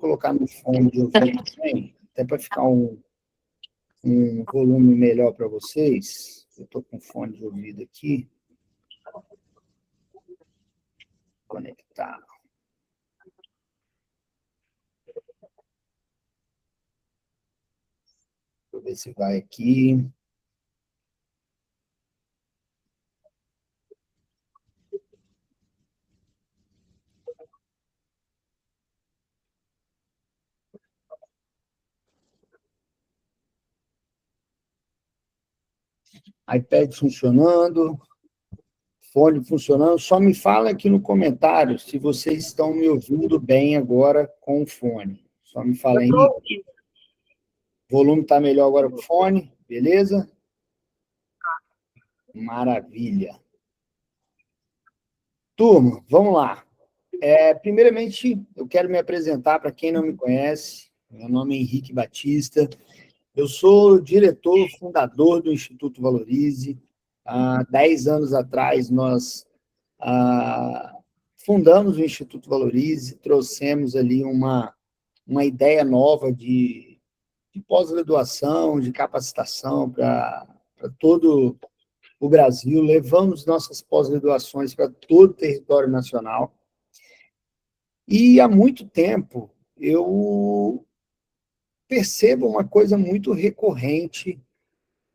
colocar no fone de ouvido também, até para ficar um volume melhor para vocês. Eu estou com fone de ouvido aqui. Conectar. Deixa eu ver se vai aqui. iPad funcionando, fone funcionando. Só me fala aqui no comentário se vocês estão me ouvindo bem agora com o fone. Só me fala aí. O volume está melhor agora com o fone, beleza? Maravilha. Turma, vamos lá. Primeiramente, eu quero me apresentar para quem não me conhece. Meu nome é Henrique Batista. Eu sou diretor, fundador do Instituto Valorize. Há 10 anos atrás, nós fundamos o Instituto Valorize, trouxemos ali uma ideia nova de pós-graduação, de capacitação para todo o Brasil. Levamos nossas pós-graduações para todo o território nacional. E há muito tempo eu percebo uma coisa muito recorrente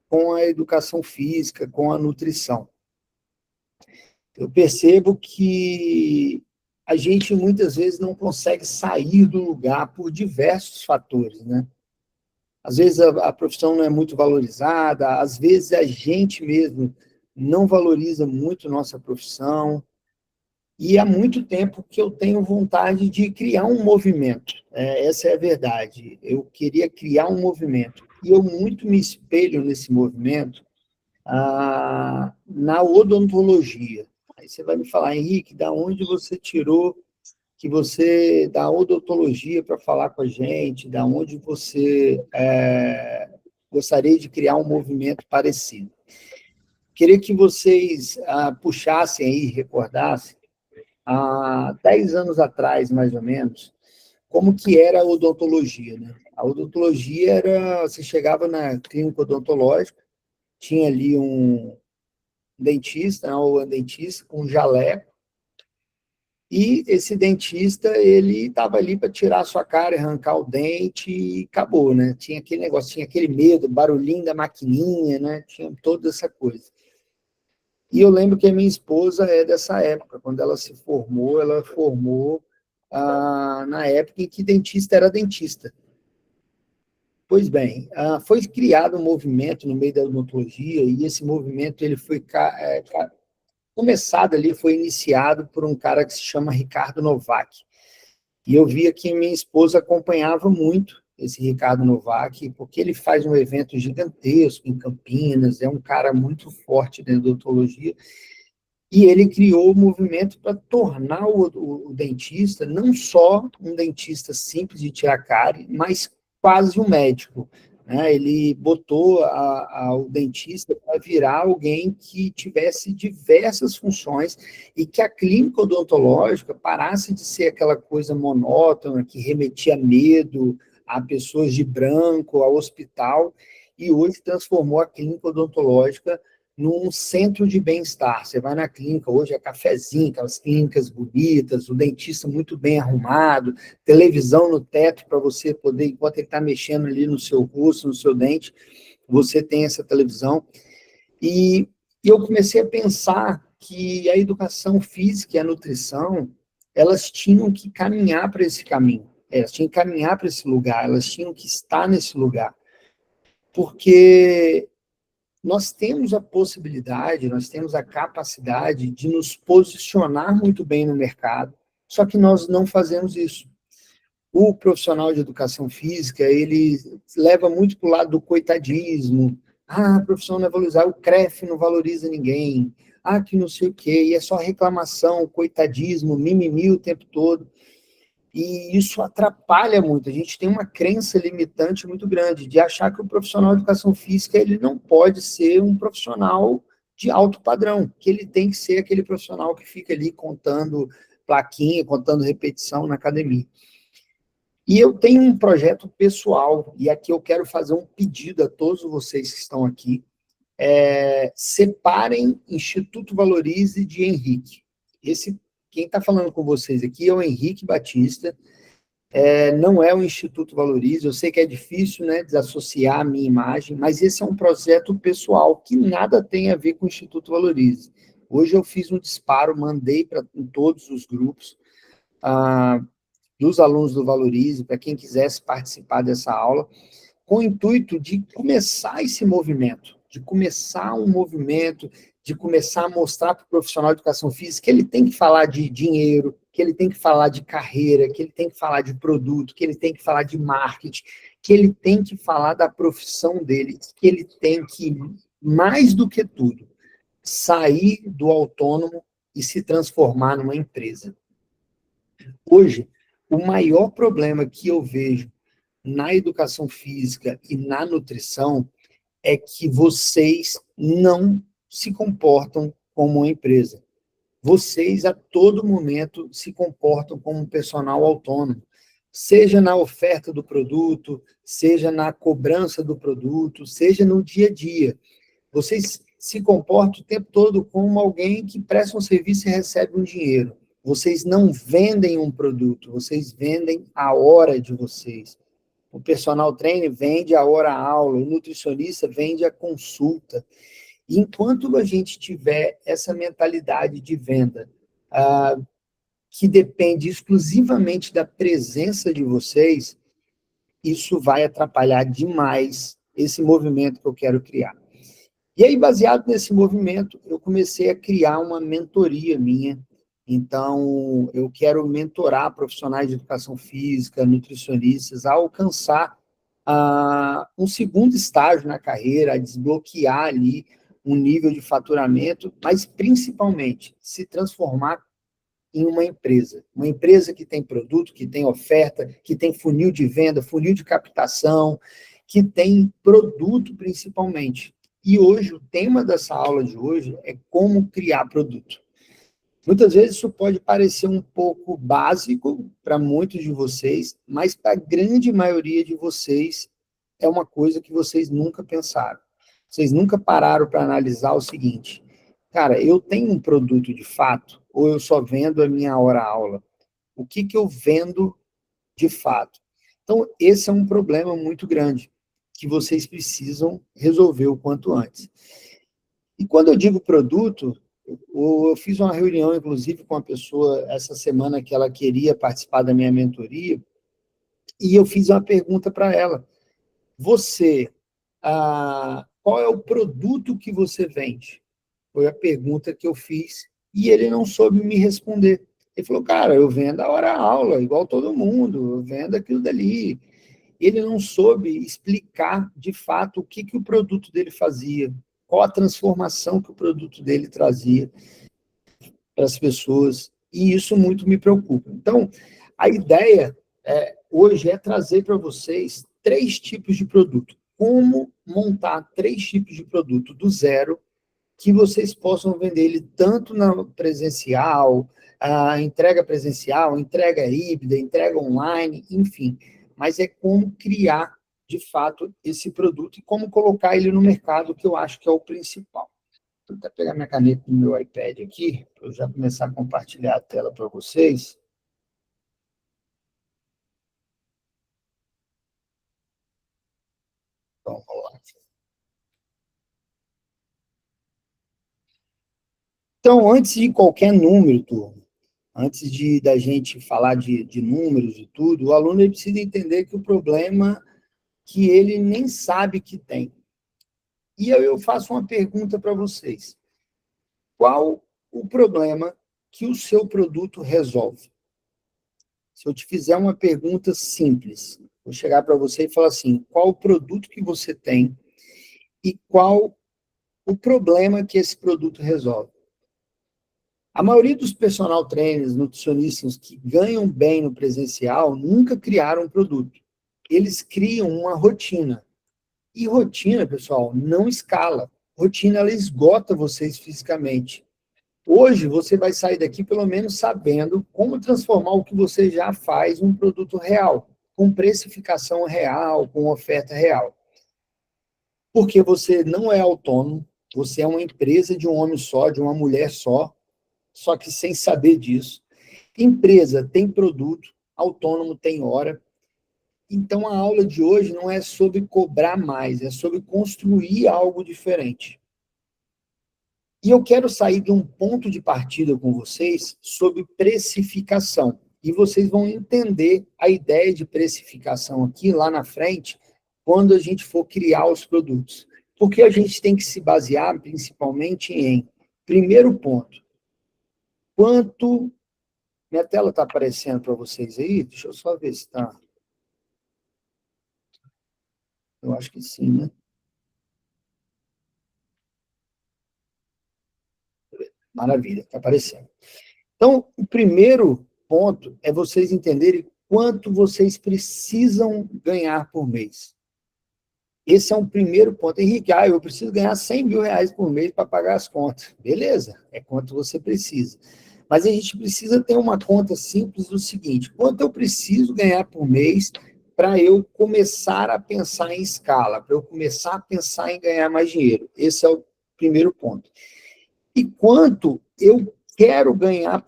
com a educação física, com a nutrição. Eu percebo que a gente muitas vezes não consegue sair do lugar por diversos fatores, né? Às vezes a profissão não é muito valorizada, às vezes a gente mesmo não valoriza muito nossa profissão, e há muito tempo que eu tenho vontade de criar um movimento. Essa é a verdade. Eu queria criar um movimento. E eu muito me espelho nesse movimento na odontologia. Aí você vai me falar, Henrique, da onde você tirou que você, da odontologia para falar com a gente, da onde você gostaria de criar um movimento parecido? Queria que vocês puxassem aí, recordassem, há 10 anos atrás, mais ou menos, como que era a odontologia, né? A odontologia era, você chegava na clínica odontológica, tinha ali um dentista, ou um dentista com um jaleco, e esse dentista, ele estava ali para tirar a sua cara, arrancar o dente e acabou, né? Tinha aquele negócio, tinha aquele medo, barulhinho da maquininha, né? Tinha toda essa coisa. E eu lembro que a minha esposa é dessa época, quando ela se formou, na época em que dentista era dentista. Pois bem, foi criado um movimento no meio da odontologia, e esse movimento ele foi começado ali, foi iniciado por um cara que se chama Ricardo Novak. E eu via que minha esposa acompanhava muito esse Ricardo Novak, porque ele faz um evento gigantesco em Campinas, é um cara muito forte dentro da odontologia, e ele criou o movimento para tornar o dentista não só um dentista simples de tirar cárie, mas quase um médico, né? Ele botou o dentista para virar alguém que tivesse diversas funções e que a clínica odontológica parasse de ser aquela coisa monótona que remetia medo a pessoas de branco, ao hospital, e hoje transformou a clínica odontológica num centro de bem-estar. Você vai na clínica, hoje é cafezinho, aquelas clínicas bonitas, o dentista muito bem arrumado, televisão no teto para você poder, enquanto ele está mexendo ali no seu rosto, no seu dente, você tem essa televisão. E eu comecei a pensar que a educação física e a nutrição, elas tinham que caminhar para esse caminho, elas tinham que caminhar para esse lugar, elas tinham que estar nesse lugar. Porque nós temos a possibilidade, nós temos a capacidade de nos posicionar muito bem no mercado, só que nós não fazemos isso. O profissional de educação física, ele leva muito para o lado do coitadismo. A profissão não é valorizar, o CREF não valoriza ninguém. Que não sei o quê, e é só reclamação, coitadismo, mimimi o tempo todo. E isso atrapalha muito. A gente tem uma crença limitante muito grande de achar que o profissional de educação física ele não pode ser um profissional de alto padrão, que ele tem que ser aquele profissional que fica ali contando plaquinha, contando repetição na academia. E eu tenho um projeto pessoal, e aqui eu quero fazer um pedido a todos vocês que estão aqui. Separem Instituto Valorize de Henrique. Quem está falando com vocês aqui é o Henrique Batista, não é o Instituto Valorize. Eu sei que é difícil, né, desassociar a minha imagem, mas esse é um projeto pessoal que nada tem a ver com o Instituto Valorize. Hoje eu fiz um disparo, mandei para todos os grupos dos alunos do Valorize, para quem quisesse participar dessa aula, com o intuito de começar esse movimento, de começar um movimento, de começar a mostrar para o profissional de educação física que ele tem que falar de dinheiro, que ele tem que falar de carreira, que ele tem que falar de produto, que ele tem que falar de marketing, que ele tem que falar da profissão dele, que ele tem que, mais do que tudo, sair do autônomo e se transformar numa empresa. Hoje, o maior problema que eu vejo na educação física e na nutrição é que vocês não se comportam como uma empresa. Vocês, a todo momento, se comportam como um personal autônomo, seja na oferta do produto, seja na cobrança do produto, seja no dia a dia. Vocês se comportam o tempo todo como alguém que presta um serviço e recebe um dinheiro. Vocês não vendem um produto, vocês vendem a hora de vocês. O personal trainer vende a hora-aula, o nutricionista vende a consulta. E enquanto a gente tiver essa mentalidade de venda, que depende exclusivamente da presença de vocês, isso vai atrapalhar demais esse movimento que eu quero criar. E aí, baseado nesse movimento, eu comecei a criar uma mentoria minha. Então, eu quero mentorar profissionais de educação física, nutricionistas, a alcançar um segundo estágio na carreira, a desbloquear ali um nível de faturamento, mas principalmente se transformar em uma empresa que tem produto, que tem oferta, que tem funil de venda, funil de captação, que tem produto principalmente. E hoje, o tema dessa aula de hoje é como criar produto. Muitas vezes isso pode parecer um pouco básico para muitos de vocês, mas para a grande maioria de vocês é uma coisa que vocês nunca pensaram. Vocês nunca pararam para analisar o seguinte: cara, eu tenho um produto de fato ou eu só vendo a minha hora-aula? O que eu vendo de fato? Então, esse é um problema muito grande que vocês precisam resolver o quanto antes. E quando eu digo produto, eu fiz uma reunião, inclusive, com uma pessoa essa semana que ela queria participar da minha mentoria, e eu fiz uma pergunta para ela. Qual é o produto que você vende? Foi a pergunta que eu fiz, e ele não soube me responder. Ele falou, cara, eu vendo a hora-aula, igual todo mundo, eu vendo aquilo dali. Ele não soube explicar, de fato, o que o produto dele fazia, qual a transformação que o produto dele trazia para as pessoas, e isso muito me preocupa. Então, a ideia hoje é trazer para vocês 3 tipos de produto. Como montar 3 tipos de produto do zero, que vocês possam vender ele tanto na presencial, a entrega presencial, entrega híbrida, entrega online, enfim. Mas é como criar, de fato, esse produto e como colocar ele no mercado, que eu acho que é o principal. Vou até pegar minha caneta no meu iPad aqui, para eu já começar a compartilhar a tela para vocês. Então, vamos lá. Então, antes de qualquer número, turma, antes da gente falar de números e tudo, o aluno ele precisa entender que o problema que ele nem sabe que tem. E eu faço uma pergunta para vocês. Qual o problema que o seu produto resolve? Se eu te fizer uma pergunta simples, vou chegar para você e falar assim, qual o produto que você tem e qual o problema que esse produto resolve? A maioria dos personal trainers, nutricionistas que ganham bem no presencial nunca criaram um produto. Eles criam uma rotina. E rotina, pessoal, não escala. Rotina, ela esgota vocês fisicamente. Hoje, você vai sair daqui pelo menos sabendo como transformar o que você já faz em um produto real. com precificação real, com oferta real. Porque você não é autônomo, você é uma empresa de um homem só, de uma mulher só que sem saber disso. Empresa tem produto, autônomo tem hora. Então, a aula de hoje não é sobre cobrar mais, é sobre construir algo diferente. E eu quero sair de um ponto de partida com vocês sobre precificação. E vocês vão entender a ideia de precificação aqui lá na frente, quando a gente for criar os produtos. Porque a gente tem que se basear principalmente em, primeiro ponto, quanto... Minha tela está aparecendo para vocês aí? Deixa eu só ver se está. Eu acho que sim, né? Maravilha, está aparecendo. Então, o primeiro ponto é vocês entenderem quanto vocês precisam ganhar por mês. Esse é um primeiro ponto. Henrique, eu preciso ganhar 100 mil reais por mês para pagar as contas. Beleza, é quanto você precisa. Mas a gente precisa ter uma conta simples do seguinte: quanto eu preciso ganhar por mês para eu começar a pensar em escala, para eu começar a pensar em ganhar mais dinheiro? Esse é o primeiro ponto. E quanto eu quero ganhar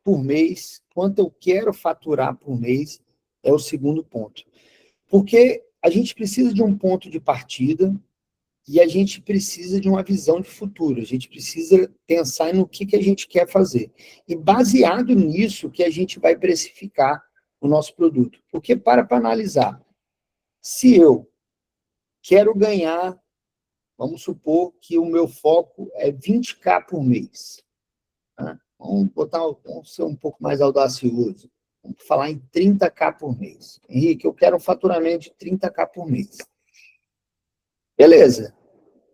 por mês, quanto eu quero faturar por mês, é o segundo ponto. Porque a gente precisa de um ponto de partida e a gente precisa de uma visão de futuro, a gente precisa pensar no que a gente quer fazer. E baseado nisso que a gente vai precificar o nosso produto. Porque para analisar, se eu quero ganhar, vamos supor que o meu foco é 20K por mês, tá? Vamos ser um pouco mais audacioso. Vamos falar em 30K por mês. Henrique, eu quero um faturamento de 30K por mês. Beleza.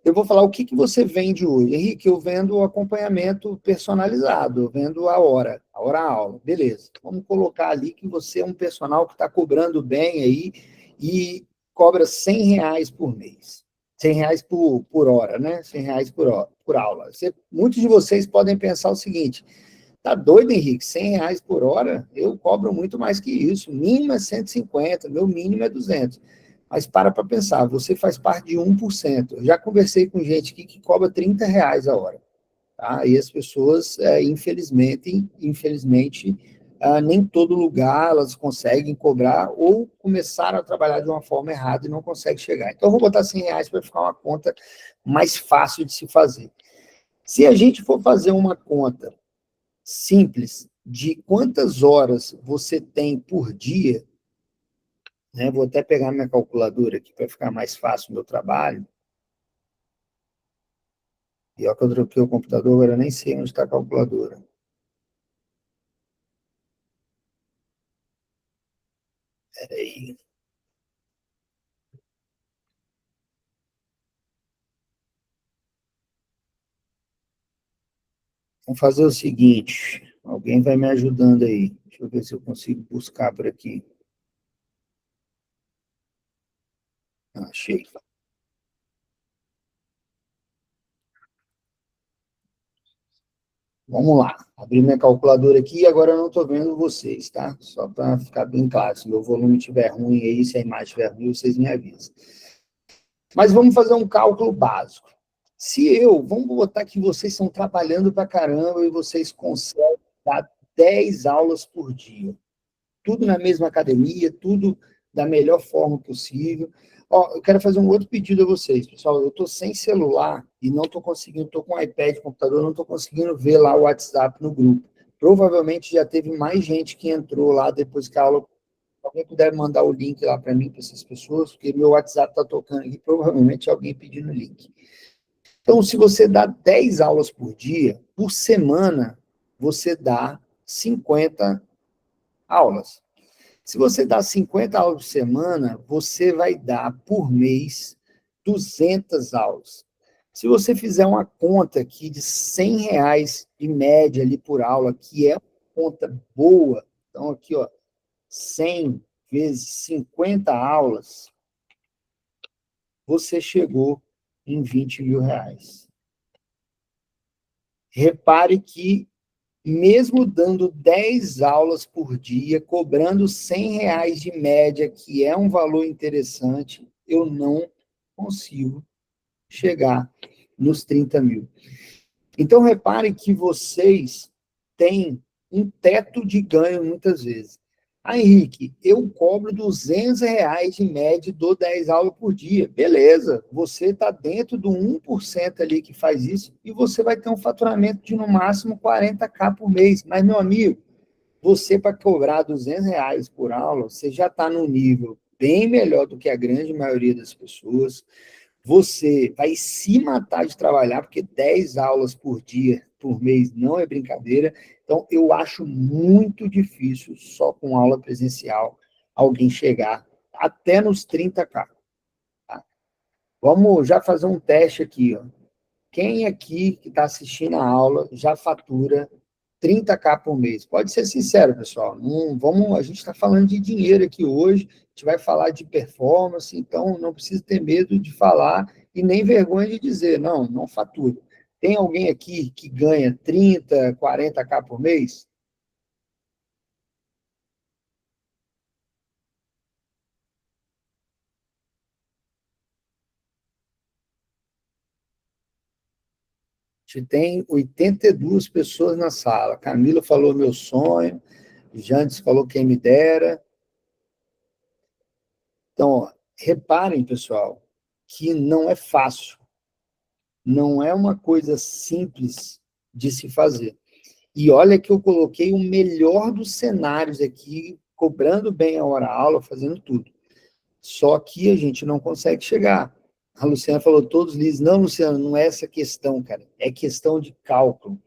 Eu vou falar o que você vende hoje. Henrique, eu vendo o acompanhamento personalizado, eu vendo a hora-aula. Beleza. Vamos colocar ali que você é um personal que está cobrando bem aí e cobra R$ 100 por mês. R$ 100 por hora, né? R$ 100 por aula. Muitos de vocês podem pensar o seguinte: tá doido, Henrique? R$ 100 por hora? Eu cobro muito mais que isso. Mínimo é 150, meu mínimo é 200. Mas para pensar, você faz parte de 1%. Eu já conversei com gente aqui que cobra R$ 30 a hora. Tá? E as pessoas, infelizmente, nem todo lugar elas conseguem cobrar ou começaram a trabalhar de uma forma errada e não conseguem chegar. Então, eu vou botar R$ 100 para ficar uma conta mais fácil de se fazer. Se a gente for fazer uma conta simples de quantas horas você tem por dia, né? Vou até pegar minha calculadora aqui para ficar mais fácil o meu trabalho. Pior que eu troquei o computador, agora eu nem sei onde está a calculadora. Peraí. Vamos fazer o seguinte, alguém vai me ajudando aí. Deixa eu ver se eu consigo buscar por aqui. Achei. Vamos lá. Abri minha calculadora aqui e agora eu não estou vendo vocês, tá? Só para ficar bem claro. Se meu volume estiver ruim aí, se a imagem estiver ruim, vocês me avisam. Mas vamos fazer um cálculo básico. Vamos botar que vocês estão trabalhando para caramba e vocês conseguem dar 10 aulas por dia. Tudo na mesma academia, tudo da melhor forma possível. Ó, eu quero fazer um outro pedido a vocês, pessoal. Eu estou sem celular e não estou conseguindo, estou com iPad, computador, não estou conseguindo ver lá o WhatsApp no grupo. Provavelmente já teve mais gente que entrou lá depois que a aula. Alguém puder mandar o link lá para mim, para essas pessoas, porque meu WhatsApp está tocando aqui, provavelmente alguém pedindo o link. Então, se você dá 10 aulas por dia, por semana, você dá 50 aulas. Se você dá 50 aulas por semana, você vai dar, por mês, 200 aulas. Se você fizer uma conta aqui de R$ 100 de média ali por aula, que é uma conta boa, então aqui, ó, 100 vezes 50 aulas, você chegou em R$ 20 mil. Repare que mesmo dando 10 aulas por dia, cobrando R$ 100 de média, que é um valor interessante, eu não consigo chegar nos 30 mil. Então, repare que vocês têm um teto de ganho muitas vezes. Ah, Henrique, eu cobro R$ 200 de média e dou 10 aulas por dia. Beleza, você está dentro do 1% ali que faz isso e você vai ter um faturamento de no máximo 40K por mês. Mas, meu amigo, você para cobrar R$ 200 por aula, você já está num nível bem melhor do que a grande maioria das pessoas. Você vai se matar de trabalhar, porque 10 aulas por dia, por mês, não é brincadeira. Então, eu acho muito difícil, só com aula presencial, alguém chegar até nos 30K. Tá? Vamos já fazer um teste aqui. Ó. Quem aqui que está assistindo a aula já fatura 30K por mês? Pode ser sincero, pessoal. Não, vamos, a gente está falando de dinheiro aqui hoje, a gente vai falar de performance, então não precisa ter medo de falar e nem vergonha de dizer, não fatura. Tem alguém aqui que ganha 30, 40K por mês? A gente tem 82 pessoas na sala. Camila falou meu sonho, Jantes falou quem me dera. Então, ó, reparem, pessoal, que não é fácil, não é uma coisa simples de se fazer. E olha que eu coloquei o melhor dos cenários aqui, cobrando bem a hora-aula, fazendo tudo. Só que a gente não consegue chegar. A Luciana falou, todos lisos. Não, Luciana, não é essa questão, cara. É questão de cálculo.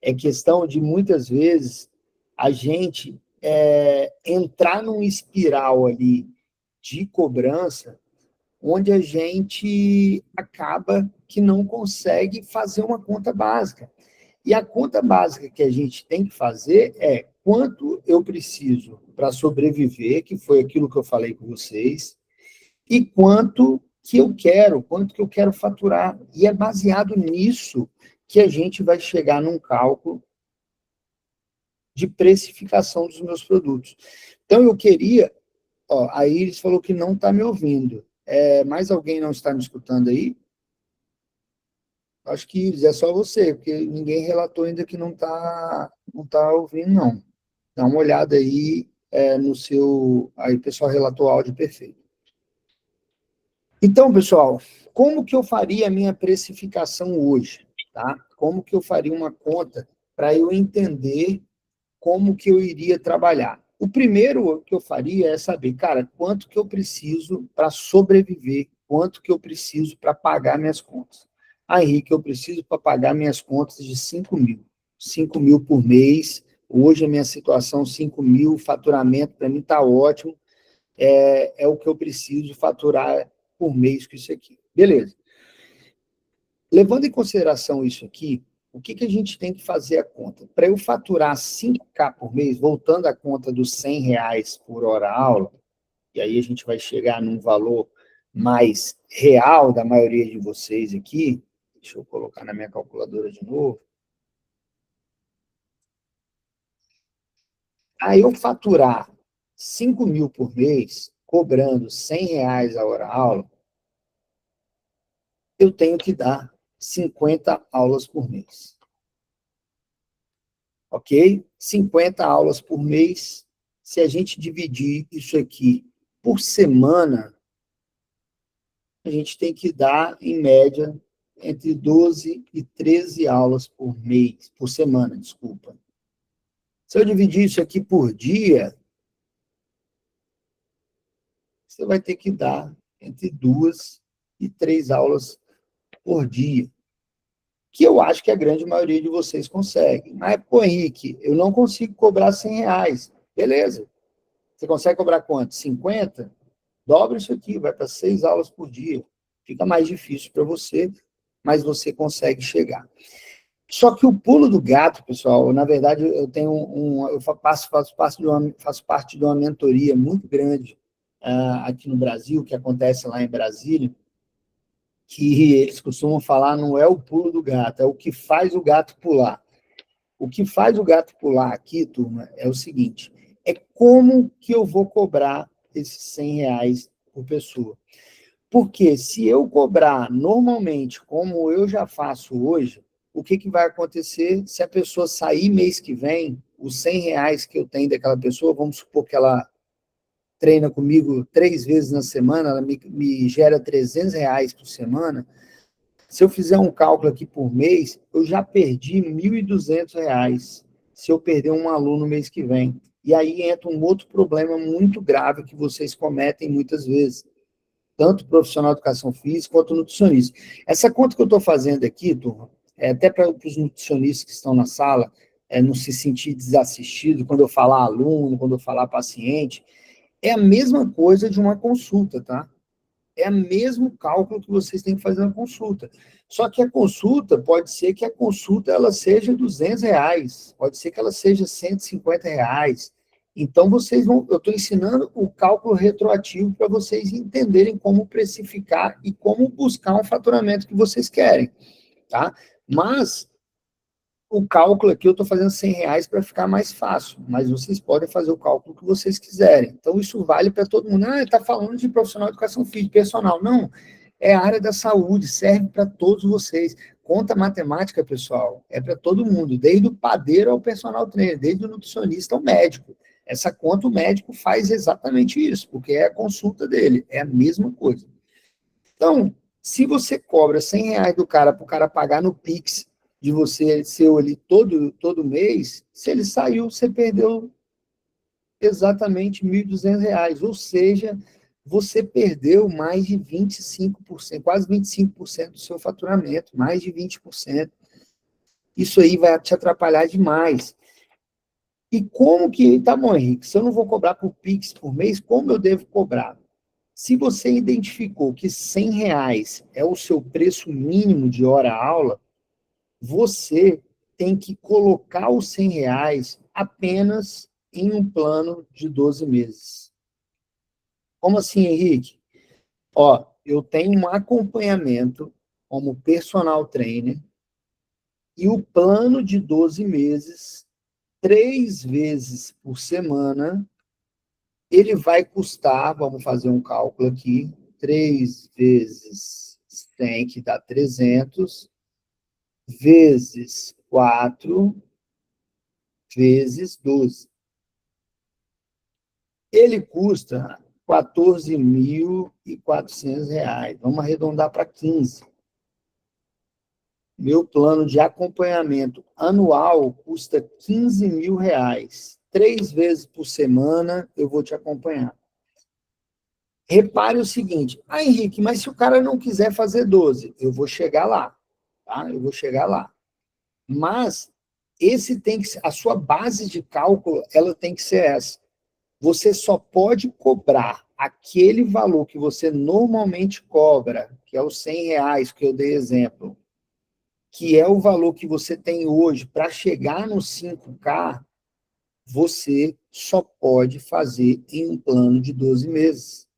É questão de, muitas vezes, a gente entrar num espiral ali de cobrança onde a gente acaba que não consegue fazer uma conta básica. E a conta básica que a gente tem que fazer é quanto eu preciso para sobreviver, que foi aquilo que eu falei com vocês, e quanto que eu quero faturar. E é baseado nisso que a gente vai chegar num cálculo de precificação dos meus produtos. Então, eu queria. Ó, a Iris falou que não está me ouvindo. Mais alguém não está me escutando aí? Acho que, Iris, é só você, porque ninguém relatou ainda que não tá ouvindo, não. Dá uma olhada aí no seu. Aí o pessoal relatou áudio perfeito. Então, pessoal, como que eu faria a minha precificação hoje? Tá? Como que eu faria uma conta para eu entender como que eu iria trabalhar? O primeiro que eu faria é saber, cara, quanto que eu preciso para sobreviver, quanto que eu preciso para pagar minhas contas. Ah, Henrique, eu preciso para pagar minhas contas de 5 mil. 5 mil por mês. Hoje a minha situação, 5 mil, faturamento para mim está ótimo. É o que eu preciso faturar por mês com isso aqui. Beleza. Levando em consideração isso aqui, o que a gente tem que fazer a conta? Para eu faturar 5K por mês, voltando à conta dos R$ 100 por hora aula, e aí a gente vai chegar num valor mais real da maioria de vocês aqui, deixa eu colocar na minha calculadora de novo, aí eu faturar 5 mil por mês, cobrando R$ 100 a hora aula, eu tenho que dar 50 aulas por mês. Ok? 50 aulas por mês. Se a gente dividir isso aqui por semana, a gente tem que dar, em média, entre 12 e 13 aulas por mês, por semana, desculpa. Se eu dividir isso aqui por dia, você vai ter que dar entre 2 e 3 aulas por dia, que eu acho que a grande maioria de vocês consegue. Mas, pô, Henrique, eu não consigo cobrar R$ 100. Beleza. Você consegue cobrar quanto? 50? Dobra isso aqui, vai para 6 aulas por dia. Fica mais difícil para você, mas você consegue chegar. Só que o pulo do gato, pessoal, na verdade, eu tenho eu faço parte de uma mentoria muito grande aqui no Brasil, que acontece lá em Brasília, que eles costumam falar não é o pulo do gato, é o que faz o gato pular. O que faz o gato pular aqui, turma, é o seguinte, é como que eu vou cobrar esses R$ 100 por pessoa. Porque se eu cobrar normalmente, como eu já faço hoje, o que vai acontecer se a pessoa sair mês que vem, os R$ 100 que eu tenho daquela pessoa, vamos supor que ela treina comigo 3 vezes na semana, ela me gera R$ 300 por semana. Se eu fizer um cálculo aqui por mês, eu já perdi R$ 1.200 se eu perder um aluno mês que vem. E aí entra um outro problema muito grave que vocês cometem muitas vezes, tanto profissional de educação física quanto nutricionista. Essa conta que eu estou fazendo aqui, turma, até para os nutricionistas que estão na sala, não se sentir desassistido quando eu falar aluno, quando eu falar paciente, é a mesma coisa de uma consulta, tá? É o mesmo cálculo que vocês têm que fazer na consulta. Só que a consulta, pode ser que a consulta ela seja R$ 200, pode ser que ela seja R$ 150. Então, vocês vão, eu estou ensinando o cálculo retroativo para vocês entenderem como precificar e como buscar um faturamento que vocês querem, tá? Mas o cálculo aqui eu estou fazendo R$ 100 para ficar mais fácil, mas vocês podem fazer o cálculo que vocês quiserem. Então, isso vale para todo mundo. Ah, está falando de profissional de educação física, personal. Não, é a área da saúde, serve para todos vocês. Conta matemática, pessoal, é para todo mundo, desde o padeiro ao personal trainer, desde o nutricionista ao médico. Essa conta o médico faz exatamente isso, porque é a consulta dele, é a mesma coisa. Então, se você cobra R$ 100 do cara para o cara pagar no Pix de você seu ali todo mês, se ele saiu, você perdeu exatamente R$ 1.200. Ou seja, você perdeu mais de 25%, quase 25% do seu faturamento, mais de 20%. Isso aí vai te atrapalhar demais. E como que, tá bom, Henrique, se eu não vou cobrar por Pix por mês, como eu devo cobrar? Se você identificou que R$ 100 é o seu preço mínimo de hora-aula, você tem que colocar os R$ 100 apenas em um plano de 12 meses. Como assim, Henrique? Ó, eu tenho um acompanhamento como personal trainer e o plano de 12 meses, 3 vezes por semana, ele vai custar, vamos fazer um cálculo aqui, 3 vezes 100, que dá 300, vezes 4, vezes 12. Ele custa R$ 14.400. Vamos arredondar para 15. Meu plano de acompanhamento anual custa R$ 15.000. 3 vezes por semana eu vou te acompanhar. Repare o seguinte, Henrique, mas se o cara não quiser fazer 12, eu vou chegar lá, tá? Eu vou chegar lá. Mas esse tem que ser, a sua base de cálculo, ela tem que ser essa. Você só pode cobrar aquele valor que você normalmente cobra, que é os R$ 100 que eu dei exemplo, que é o valor que você tem hoje para chegar no 5K, você só pode fazer em um plano de 12 meses.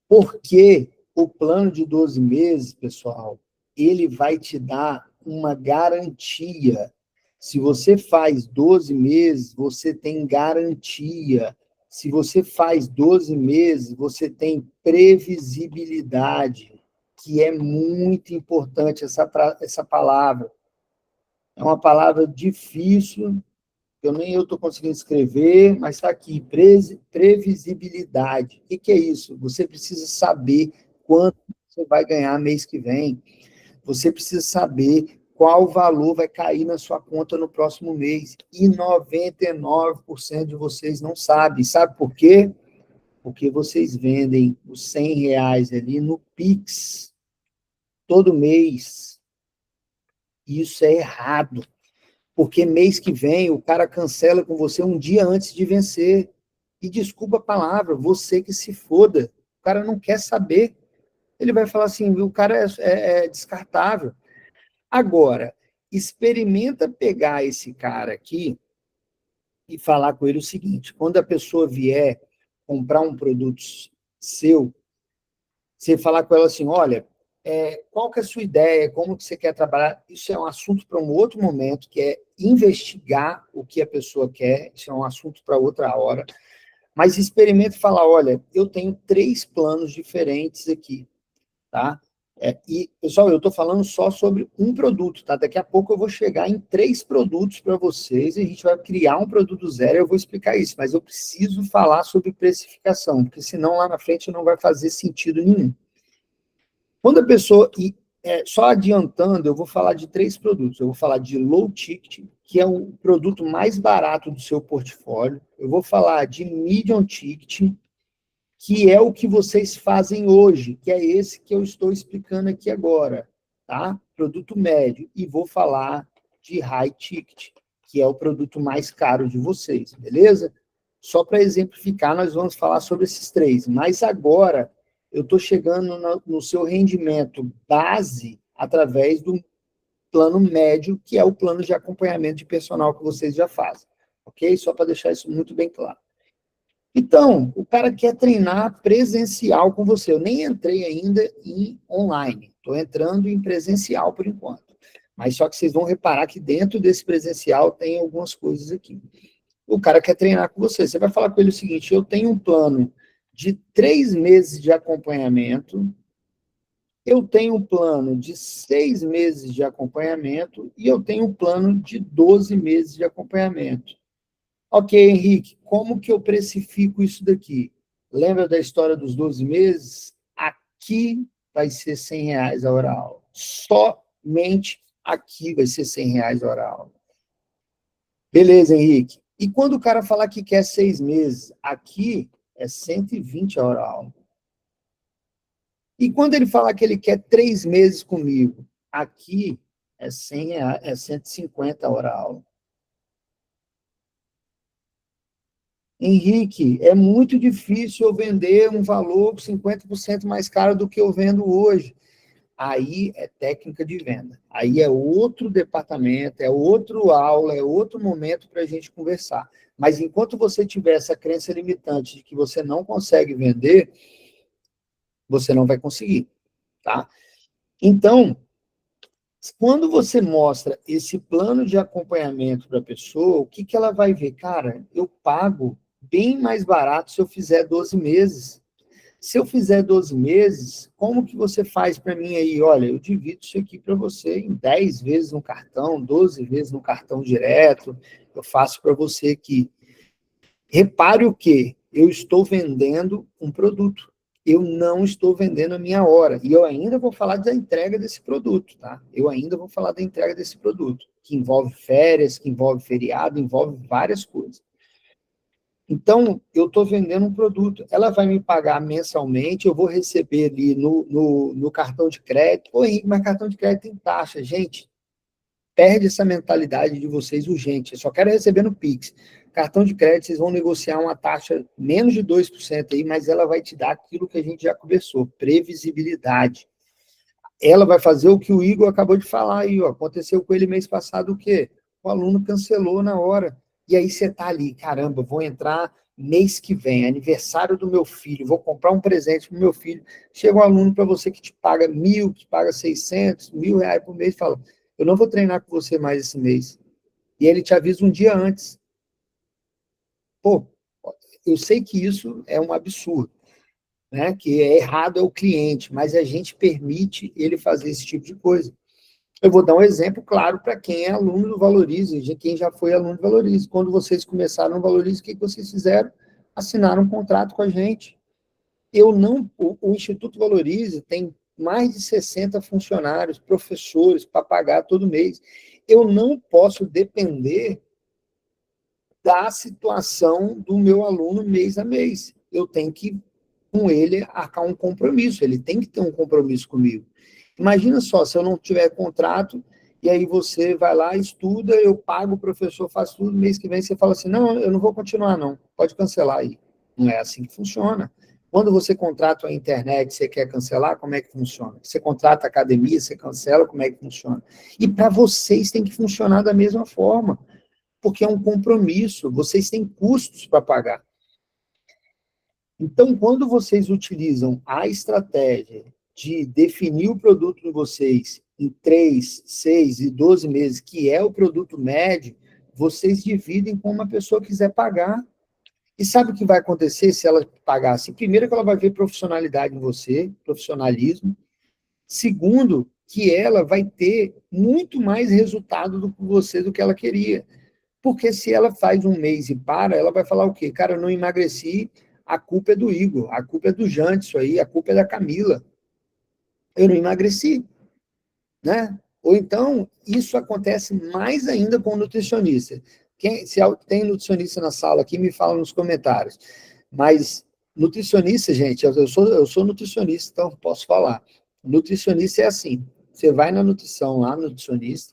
Porque o plano de 12 meses, pessoal, ele vai te dar uma garantia. Se você faz 12 meses, você tem garantia. Se você faz 12 meses, você tem previsibilidade, que é muito importante essa palavra. É uma palavra difícil, eu nem estou conseguindo escrever, mas está aqui, previsibilidade. O que é isso? Você precisa saber quanto você vai ganhar mês que vem. Você precisa saber qual valor vai cair na sua conta no próximo mês. E 99% de vocês não sabem. Sabe por quê? Porque vocês vendem os R$ 100 ali no Pix todo mês. Isso é errado. Porque mês que vem o cara cancela com você um dia antes de vencer. E desculpa a palavra, você que se foda. O cara não quer saber. Ele vai falar assim, o cara é descartável. Agora, experimenta pegar esse cara aqui e falar com ele o seguinte, quando a pessoa vier comprar um produto seu, você falar com ela assim, olha, qual que é a sua ideia, como que você quer trabalhar, isso é um assunto para um outro momento, que é investigar o que a pessoa quer, isso é um assunto para outra hora, mas experimente falar, olha, eu tenho 3 planos diferentes aqui, tá? E, pessoal, eu estou falando só sobre um produto, tá? Daqui a pouco eu vou chegar em 3 produtos para vocês e a gente vai criar um produto zero, eu vou explicar isso, mas eu preciso falar sobre precificação, porque senão lá na frente não vai fazer sentido nenhum. Quando a pessoa... só adiantando, eu vou falar de 3 produtos. Eu vou falar de low ticket, que é o produto mais barato do seu portfólio. Eu vou falar de medium ticket, que é o que vocês fazem hoje, que é esse que eu estou explicando aqui agora, tá? Produto médio. E vou falar de high ticket, que é o produto mais caro de vocês, beleza? Só para exemplificar, nós vamos falar sobre esses 3. Mas agora, eu estou chegando no seu rendimento base através do plano médio, que é o plano de acompanhamento de personal que vocês já fazem, ok? Só para deixar isso muito bem claro. Então, o cara quer treinar presencial com você. Eu nem entrei ainda em online. Estou entrando em presencial por enquanto. Mas só que vocês vão reparar que dentro desse presencial tem algumas coisas aqui. O cara quer treinar com você. Você vai falar com ele o seguinte, eu tenho um plano de 3 meses de acompanhamento, eu tenho um plano de 6 meses de acompanhamento e eu tenho um plano de 12 meses de acompanhamento. Ok, Henrique, como que eu precifico isso daqui? Lembra da história dos 12 meses? Aqui vai ser R$ 100 a hora aula. Somente aqui vai ser R$ 100 a hora aula. Beleza, Henrique. E quando o cara falar que quer 6 meses, aqui é 120 a hora aula. E quando ele falar que ele quer 3 meses comigo, aqui é 100 reais, é 150 a hora aula. Henrique, é muito difícil eu vender um valor 50% mais caro do que eu vendo hoje. Aí é técnica de venda. Aí é outro departamento, é outro aula, é outro momento para a gente conversar. Mas enquanto você tiver essa crença limitante de que você não consegue vender, você não vai conseguir, tá? Então, quando você mostra esse plano de acompanhamento para a pessoa, o que ela vai ver? Cara, eu pago bem mais barato se eu fizer 12 meses. Se eu fizer 12 meses, como que você faz para mim aí? Olha, eu divido isso aqui para você em 10 vezes no cartão, 12 vezes no cartão direto, eu faço para você aqui. Repare o quê? Eu estou vendendo um produto. Eu não estou vendendo a minha hora. E eu ainda vou falar da entrega desse produto, tá? Eu ainda vou falar da entrega desse produto, que envolve férias, que envolve feriado, envolve várias coisas. Então, eu estou vendendo um produto. Ela vai me pagar mensalmente, eu vou receber ali no cartão de crédito. Pô, Henrique, mas cartão de crédito tem taxa. Gente, perde essa mentalidade de vocês urgente. Eu só quero receber no Pix. Cartão de crédito, vocês vão negociar uma taxa menos de 2% aí, mas ela vai te dar aquilo que a gente já conversou, previsibilidade. Ela vai fazer o que o Igor acabou de falar aí, ó. Aconteceu com ele mês passado o quê? O aluno cancelou na hora. E aí você tá ali, caramba, vou entrar mês que vem, aniversário do meu filho, vou comprar um presente pro meu filho. Chega um aluno para você que te paga 1.000, que paga 600, R$ 1.000 por mês, fala, eu não vou treinar com você mais esse mês. E ele te avisa um dia antes. Pô, eu sei que isso é um absurdo, né? Que é errado ao cliente, mas a gente permite ele fazer esse tipo de coisa. Eu vou dar um exemplo claro para quem é aluno do Valorize, de quem já foi aluno do Valorize. Quando vocês começaram no Valorize, o que vocês fizeram? Assinaram um contrato com a gente. O Instituto Valorize tem mais de 60 funcionários, professores, para pagar todo mês. Eu não posso depender da situação do meu aluno mês a mês. Eu tenho que, com ele, arcar um compromisso. Ele tem que ter um compromisso comigo. Imagina só, se eu não tiver contrato, e aí você vai lá, estuda, eu pago o professor, faço tudo, mês que vem você fala assim, não, eu não vou continuar não, pode cancelar aí. Não é assim que funciona. Quando você contrata a internet, você quer cancelar, como é que funciona? Você contrata a academia, você cancela, como é que funciona? E para vocês tem que funcionar da mesma forma, porque é um compromisso, vocês têm custos para pagar. Então, quando vocês utilizam a estratégia de definir o produto de vocês em 3, 6 e 12 meses, que é o produto médio, vocês dividem como a pessoa quiser pagar. E sabe o que vai acontecer se ela pagar assim? Primeiro, que ela vai ver profissionalidade em você, profissionalismo. Segundo, que ela vai ter muito mais resultado do que você, do que ela queria. Porque se ela faz um mês e para, ela vai falar o quê? Cara, eu não emagreci, a culpa é do Igor, a culpa é do Jante, isso aí, a culpa é da Camila. Eu não emagreci, né? Ou então, isso acontece mais ainda com o nutricionista. Se tem nutricionista na sala aqui, me fala nos comentários. Mas nutricionista, gente, eu sou nutricionista, então posso falar. Nutricionista é assim, você vai na nutrição lá, no nutricionista,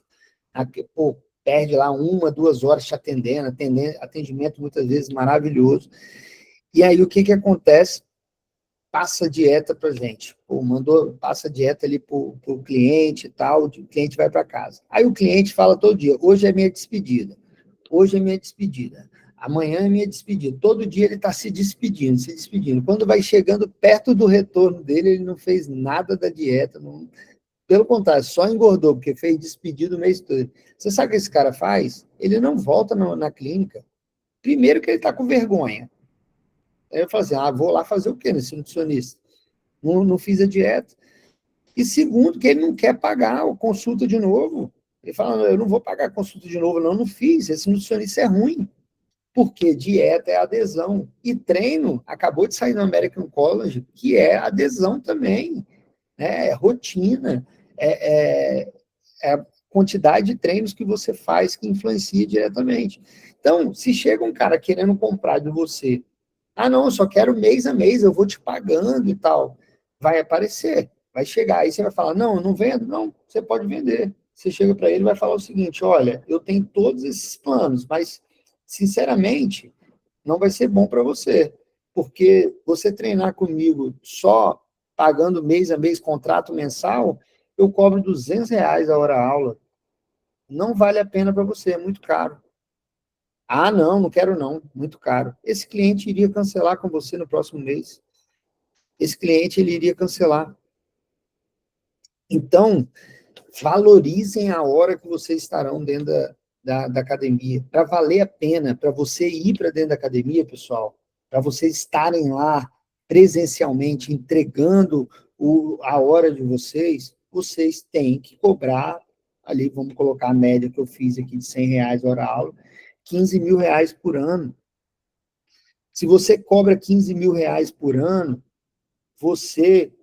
pô, perde lá 1, 2 horas te atendimento muitas vezes maravilhoso. E aí o que que acontece? Passa a dieta para gente. Pô, passa a dieta ali para o cliente e tal, o cliente vai para casa. Aí o cliente fala todo dia, hoje é minha despedida, hoje é minha despedida, amanhã é minha despedida. Todo dia ele está se despedindo, se despedindo. Quando vai chegando perto do retorno dele, ele não fez nada da dieta, não, pelo contrário, só engordou, porque fez despedido o mês todo. Você sabe o que esse cara faz? Ele não volta na clínica. Primeiro que ele está com vergonha. Aí eu falo assim, vou lá fazer o quê nesse nutricionista? Não fiz a dieta. E segundo, que ele não quer pagar a consulta de novo. Ele fala, eu não vou pagar a consulta de novo, não fiz, esse nutricionista é ruim. Porque dieta é adesão. E treino, acabou de sair no American College, que é adesão também. Né? É rotina, é a quantidade de treinos que você faz que influencia diretamente. Então, se chega um cara querendo comprar de você, não, eu só quero mês a mês, eu vou te pagando e tal. Vai aparecer, vai chegar. Aí você vai falar, não, eu não vendo. Não, você pode vender. Você chega para ele e vai falar o seguinte, olha, eu tenho todos esses planos, mas, sinceramente, não vai ser bom para você. Porque você treinar comigo só pagando mês a mês, contrato mensal, eu cobro R$ 200 a hora aula. Não vale a pena para você, é muito caro. Não, não quero não, muito caro. Esse cliente iria cancelar com você no próximo mês. Esse cliente, ele iria cancelar. Então, valorizem a hora que vocês estarão dentro da academia. Para valer a pena, para você ir para dentro da academia, pessoal, para vocês estarem lá presencialmente, entregando a hora de vocês têm que cobrar, ali, vamos colocar a média que eu fiz aqui de R$ 100 hora aula, R$ 15.000 por ano. Se você cobra R$ 15.000 por ano,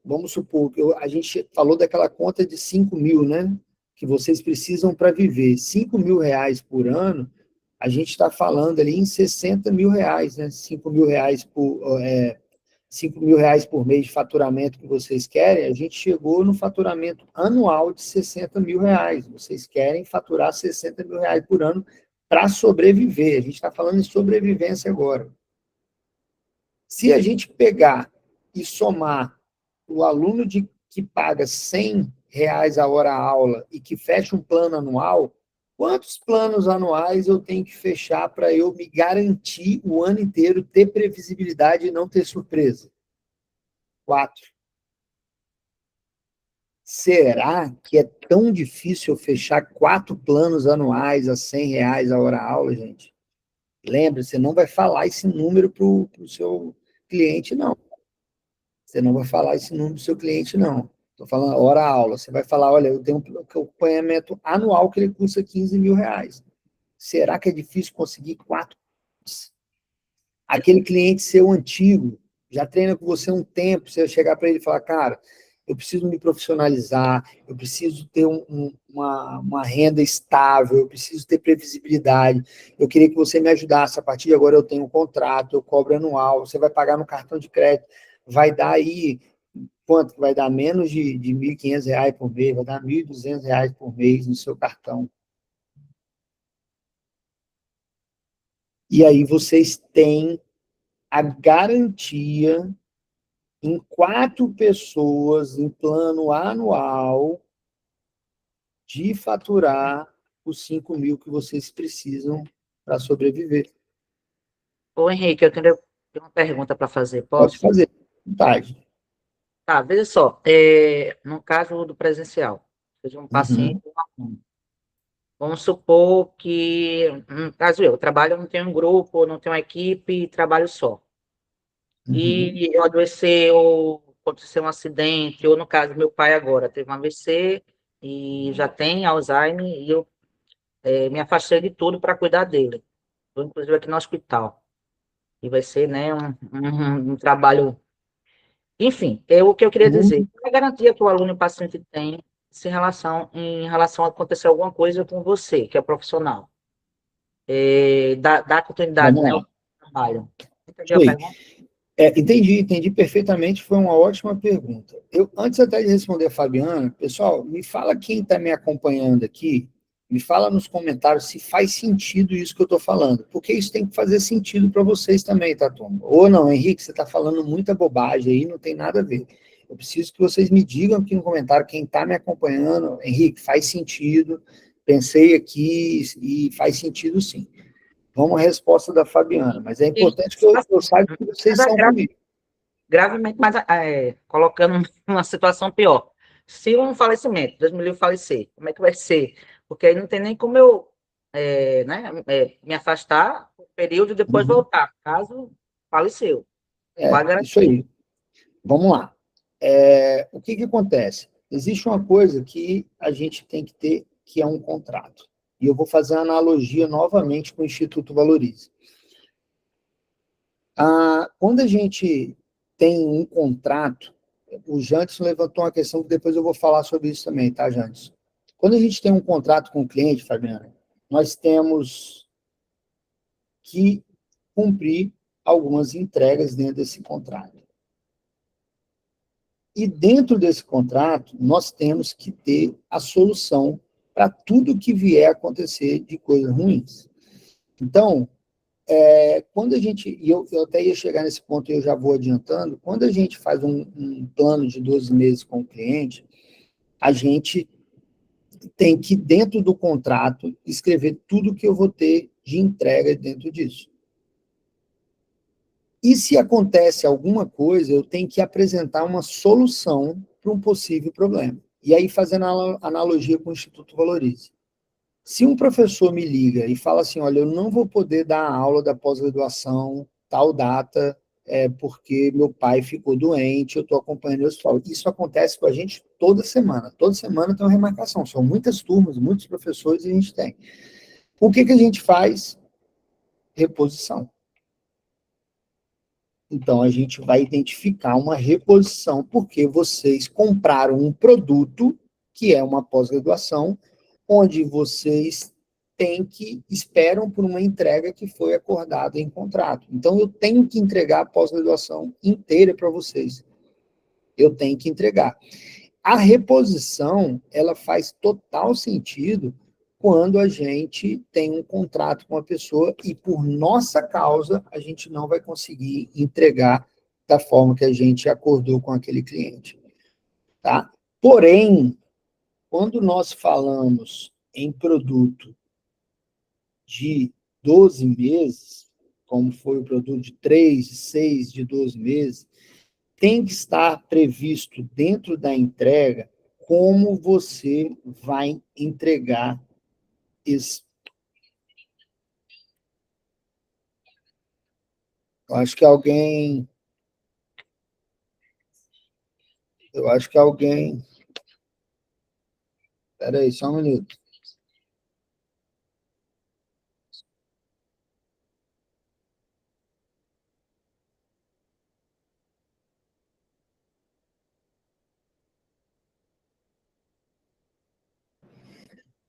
vamos supor, a gente falou daquela conta de 5 mil, né? Que vocês precisam para viver. R$ 5.000 por ano, a gente está falando ali em R$ 60.000, né? R$ 5.000 por mês de faturamento que vocês querem, a gente chegou no faturamento anual de R$ 60.000. Vocês querem faturar R$ 60.000 por ano para sobreviver. A gente está falando em sobrevivência agora. Se a gente pegar e somar o aluno que paga R$ 100 a hora aula e que fecha um plano anual, quantos planos anuais eu tenho que fechar para eu me garantir o ano inteiro, ter previsibilidade e não ter surpresa? 4. Será que é tão difícil eu fechar 4 planos anuais a R$ 100 a hora aula, gente? Lembra, você não vai falar esse número para o seu cliente, não. Você não vai falar esse número do seu cliente, não. Estou falando hora-aula. Você vai falar, olha, eu tenho um acompanhamento anual que ele custa R$ 15.000. Será que é difícil conseguir 4? Aquele cliente seu antigo, já treina com você um tempo, você vai chegar para ele e falar, cara, eu preciso me profissionalizar, eu preciso ter uma renda estável, eu preciso ter previsibilidade, eu queria que você me ajudasse, a partir de agora eu tenho um contrato, eu cobro anual, você vai pagar no cartão de crédito, vai dar aí, quanto? Vai dar menos de R$ 1.500 por mês, vai dar R$ 1.200 por mês no seu cartão. E aí vocês têm a garantia em 4 pessoas, em plano anual, de faturar os 5 mil que vocês precisam para sobreviver. Ô, Henrique, eu tenho uma pergunta para fazer, Pode posso? fazer, vontade. Tá, veja só, no caso do presencial, seja um paciente Uhum, ou um aluno. Vamos supor que, no caso eu trabalho, não tenho um grupo, não tenho uma equipe, trabalho só. uhum. E eu adoecer ou acontecer um acidente, ou no caso, meu pai agora teve um AVC e já tem Alzheimer, e eu me afastei de tudo para cuidar dele. Estou, inclusive, aqui no hospital. E vai ser, né, um trabalho. Enfim, o que eu queria dizer, Uhum. qual é a garantia que o aluno e o paciente tem em relação a acontecer alguma coisa com você, que é profissional? Dar continuidade, Vamos né, ao lá. trabalho. Entendeu Isso a aí. pergunta? Entendi perfeitamente, foi uma ótima pergunta. Antes até de responder a Fabiana, pessoal, me fala quem está me acompanhando aqui, me fala nos comentários se faz sentido isso que eu estou falando, porque isso tem que fazer sentido para vocês também, tá, turma? Ou não, Henrique, você está falando muita bobagem aí, não tem nada a ver. Eu preciso que vocês me digam aqui no comentário quem está me acompanhando, Henrique, faz sentido, pensei aqui e faz sentido sim. Vamos à resposta da Fabiana, mas é E, importante que eu assim, saiba que vocês são comigo. gravemente, mas colocando uma situação pior. Se um falecimento, Deus me livre falecer, como é que vai ser? Porque aí não tem nem como eu me afastar um período e depois Uhum. voltar, caso faleceu. Qual a Isso garantia? aí. Vamos lá. O que que acontece? Existe uma coisa que a gente tem que ter, que é um contrato. E eu vou fazer uma analogia novamente com o Instituto Valorize. Quando a gente tem um contrato, o Jantes levantou uma questão que depois eu vou falar sobre isso também, tá, Jantes? Quando a gente tem um contrato com o cliente, Fabiana, nós temos que cumprir algumas entregas dentro desse contrato. E dentro desse contrato, nós temos que ter a solução para tudo que vier a acontecer de coisas ruins. Então, quando a gente, e eu até ia chegar nesse ponto e eu já vou adiantando, quando a gente faz um plano de 12 meses com o cliente, a gente tem que, dentro do contrato, escrever tudo que eu vou ter de entrega dentro disso. E se acontece alguma coisa, eu tenho que apresentar uma solução para um possível problema. E aí, fazendo a analogia com o Instituto Valorize. Se um professor me liga e fala assim, olha, eu não vou poder dar a aula da pós-graduação, tal data, porque meu pai ficou doente, eu estou acompanhando o hospital. Isso acontece com a gente toda semana. Toda semana tem uma remarcação. São muitas turmas, muitos professores e a gente tem. O que, que a gente faz? Reposição. Então, a gente vai identificar uma reposição, porque vocês compraram um produto, que é uma pós-graduação, onde vocês esperam por uma entrega que foi acordada em contrato. Então, eu tenho que entregar a pós-graduação inteira para vocês. Eu tenho que entregar. A reposição, ela faz total sentido quando a gente tem um contrato com a pessoa e por nossa causa a gente não vai conseguir entregar da forma que a gente acordou com aquele cliente, tá? Porém, quando nós falamos em produto de 12 meses, como foi o produto de 3, de 6, de 12 meses, tem que estar previsto dentro da entrega como você vai entregar esse. Eu acho que alguém, eu acho que alguém, espera aí, só um minuto.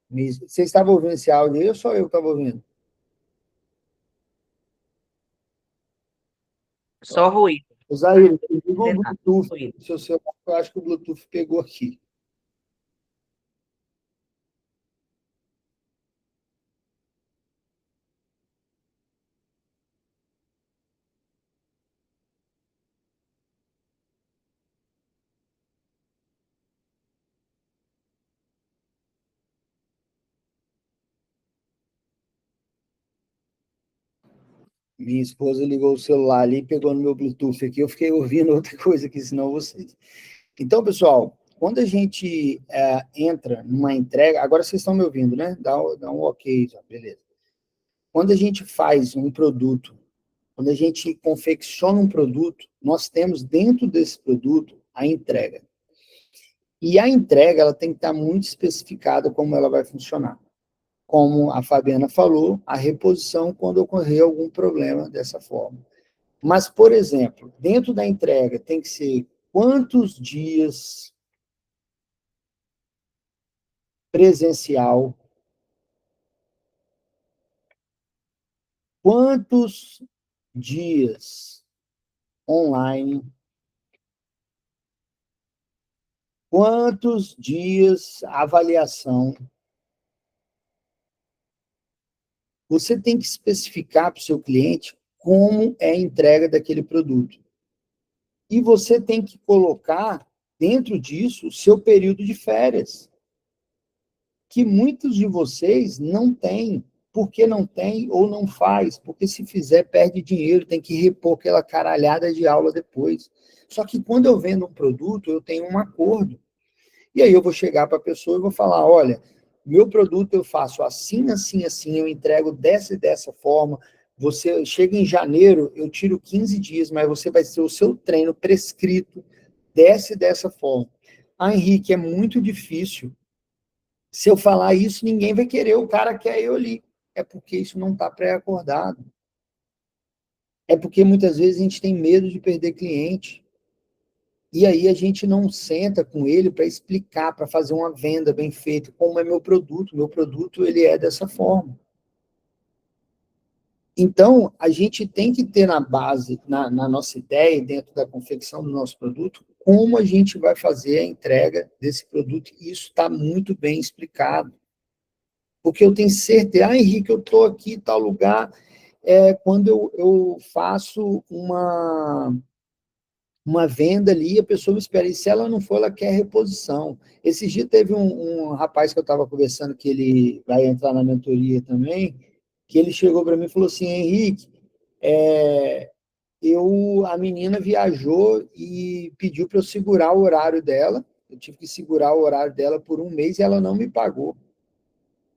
Você estava ouvindo esse áudio aí ou só eu estava ouvindo? Só ruído, O Zaire, ligou o não nada, Bluetooth, ruído. seu celular, eu acho que o Bluetooth pegou aqui. Minha esposa ligou o celular ali, pegou no meu Bluetooth aqui, eu fiquei ouvindo outra coisa aqui, senão vocês. Então, pessoal, quando a gente entra numa entrega, agora vocês estão me ouvindo, né? Dá um ok, já, beleza. Quando a gente faz um produto, quando a gente confecciona um produto, nós temos dentro desse produto a entrega. E a entrega, ela tem que estar muito especificada como ela vai funcionar. Como a Fabiana falou, a reposição quando ocorrer algum problema dessa forma. Mas, por exemplo, dentro da entrega tem que ser quantos dias presencial, quantos dias online, quantos dias avaliação. Você tem que especificar para o seu cliente como é a entrega daquele produto. E você tem que colocar dentro disso o seu período de férias, que muitos de vocês não têm. Por que não tem ou não faz? Porque se fizer, perde dinheiro, tem que repor aquela caralhada de aula depois. Só que quando eu vendo um produto, eu tenho um acordo. E aí eu vou chegar para a pessoa e vou falar, olha, meu produto eu faço assim, assim, assim, eu entrego dessa e dessa forma. Você chega em janeiro, eu tiro 15 dias, mas você vai ter o seu treino prescrito dessa e dessa forma. Ah, Henrique, é muito difícil. Se eu falar isso, ninguém vai querer, o cara quer eu ali. É porque isso não está pré-acordado. É porque muitas vezes a gente tem medo de perder cliente. E aí a gente não senta com ele para explicar, para fazer uma venda bem feita, como é meu produto. Meu produto, ele é dessa forma. Então, a gente tem que ter na base, na nossa ideia, dentro da confecção do nosso produto, como a gente vai fazer a entrega desse produto. E isso está muito bem explicado. Porque eu tenho certeza, Henrique, eu estou aqui em tal lugar, quando eu faço uma venda ali, a pessoa me espera, e se ela não for, ela quer reposição. Esse dia teve um rapaz que eu estava conversando, que ele vai entrar na mentoria também, que ele chegou para mim e falou assim, Henrique, a menina viajou e pediu para eu segurar o horário dela, eu tive que segurar o horário dela por um mês e ela não me pagou.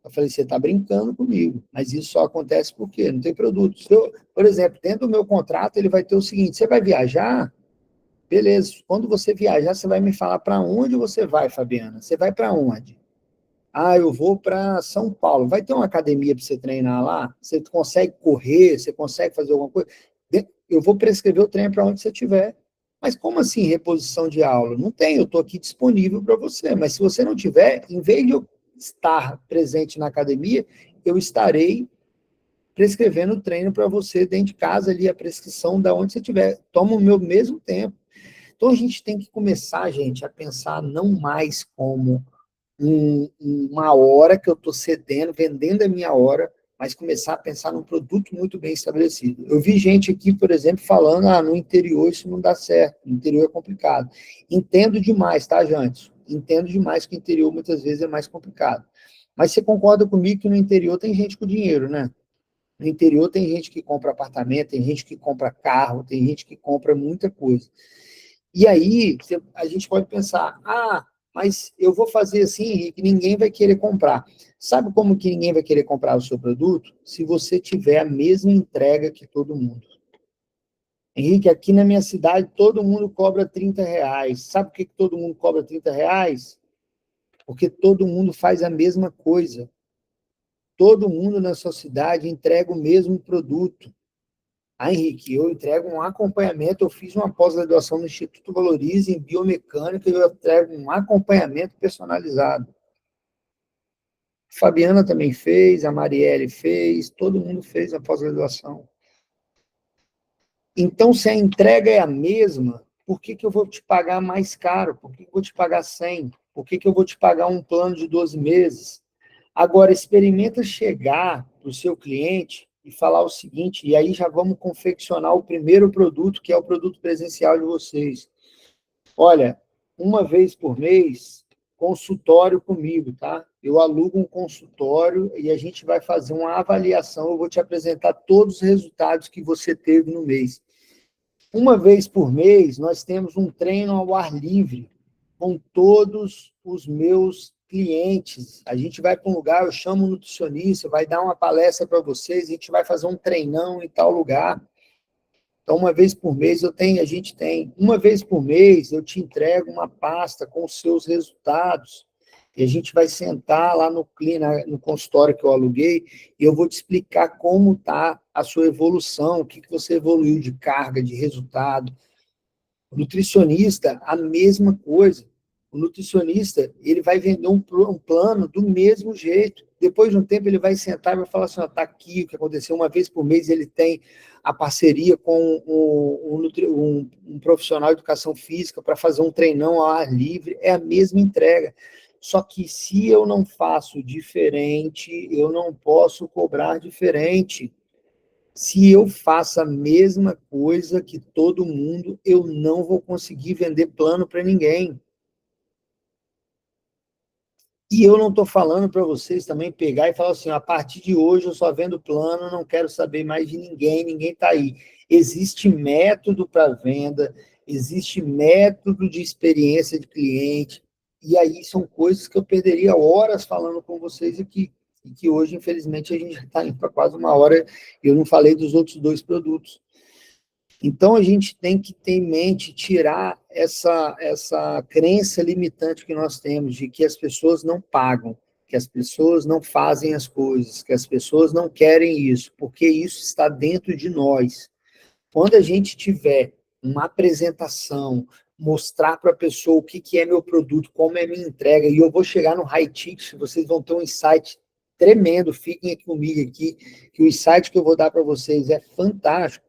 Eu falei, você está brincando comigo, mas isso só acontece porque não tem produto. Por exemplo, dentro do meu contrato, ele vai ter o seguinte, você vai viajar? Beleza, quando você viajar, você vai me falar para onde você vai, Fabiana. Você vai para onde? Ah, eu vou para São Paulo. Vai ter uma academia para você treinar lá? Você consegue correr? Você consegue fazer alguma coisa? Eu vou prescrever o treino para onde você estiver. Mas como assim reposição de aula? Não tem, eu estou aqui disponível para você. Mas se você não tiver, em vez de eu estar presente na academia, eu estarei prescrevendo o treino para você dentro de casa ali, a prescrição da onde você estiver. Toma o meu mesmo tempo. Então, a gente tem que começar, gente, a pensar não mais como uma hora que eu estou cedendo, vendendo a minha hora, mas começar a pensar num produto muito bem estabelecido. Eu vi gente aqui, por exemplo, falando, no interior isso não dá certo, no interior é complicado. Entendo demais, tá, gente? Entendo demais que o interior muitas vezes é mais complicado. Mas você concorda comigo que no interior tem gente com dinheiro, né? No interior tem gente que compra apartamento, tem gente que compra carro, tem gente que compra muita coisa. E aí, a gente pode pensar, mas eu vou fazer assim, Henrique, ninguém vai querer comprar. Sabe como que ninguém vai querer comprar o seu produto? Se você tiver a mesma entrega que todo mundo. Henrique, aqui na minha cidade, todo mundo cobra R$ 30. Sabe por que todo mundo cobra R$ 30? Porque todo mundo faz a mesma coisa. Todo mundo na sua cidade entrega o mesmo produto. Henrique, eu entrego um acompanhamento, eu fiz uma pós-graduação no Instituto Valorize em biomecânica e eu entrego um acompanhamento personalizado. A Fabiana também fez, a Marielle fez, todo mundo fez a pós-graduação. Então, se a entrega é a mesma, por que eu vou te pagar mais caro? Por que eu vou te pagar 100? Por que eu vou te pagar um plano de 12 meses? Agora, experimenta chegar para o seu cliente e falar o seguinte, e aí já vamos confeccionar o primeiro produto, que é o produto presencial de vocês. Olha, uma vez por mês, consultório comigo, tá? eu alugo um consultório e a gente vai fazer uma avaliação, eu vou te apresentar todos os resultados que você teve no mês. Uma vez por mês, nós temos um treino ao ar livre com todos os meus clientes. A gente vai para um lugar, eu chamo um nutricionista, vai dar uma palestra para vocês, a gente vai fazer um treinão em tal lugar. Então, uma vez por mês a gente tem. Uma vez por mês eu te entrego uma pasta com os seus resultados. E a gente vai sentar lá no consultório que eu aluguei e eu vou te explicar como está a sua evolução, o que você evoluiu de carga, de resultado. O nutricionista, a mesma coisa. O nutricionista, ele vai vender um plano do mesmo jeito. Depois de um tempo, ele vai sentar e vai falar assim, está aqui o que aconteceu. Uma vez por mês, ele tem a parceria com um profissional de educação física para fazer um treinão ao ar livre. É a mesma entrega. Só que se eu não faço diferente, eu não posso cobrar diferente. Se eu faço a mesma coisa que todo mundo, eu não vou conseguir vender plano para ninguém. E eu não estou falando para vocês também pegar e falar assim, a partir de hoje eu só vendo plano, não quero saber mais de ninguém, ninguém está aí. Existe método para venda, existe método de experiência de cliente, e aí são coisas que eu perderia horas falando com vocês aqui, e que hoje, infelizmente, a gente já está indo para quase uma hora, eu não falei dos outros 2 produtos. Então, a gente tem que ter em mente, tirar essa crença limitante que nós temos, de que as pessoas não pagam, que as pessoas não fazem as coisas, que as pessoas não querem isso, porque isso está dentro de nós. Quando a gente tiver uma apresentação, mostrar para a pessoa o que é meu produto, como é minha entrega, e eu vou chegar no high ticket, vocês vão ter um insight tremendo, fiquem aqui comigo aqui, que o insight que eu vou dar para vocês é fantástico.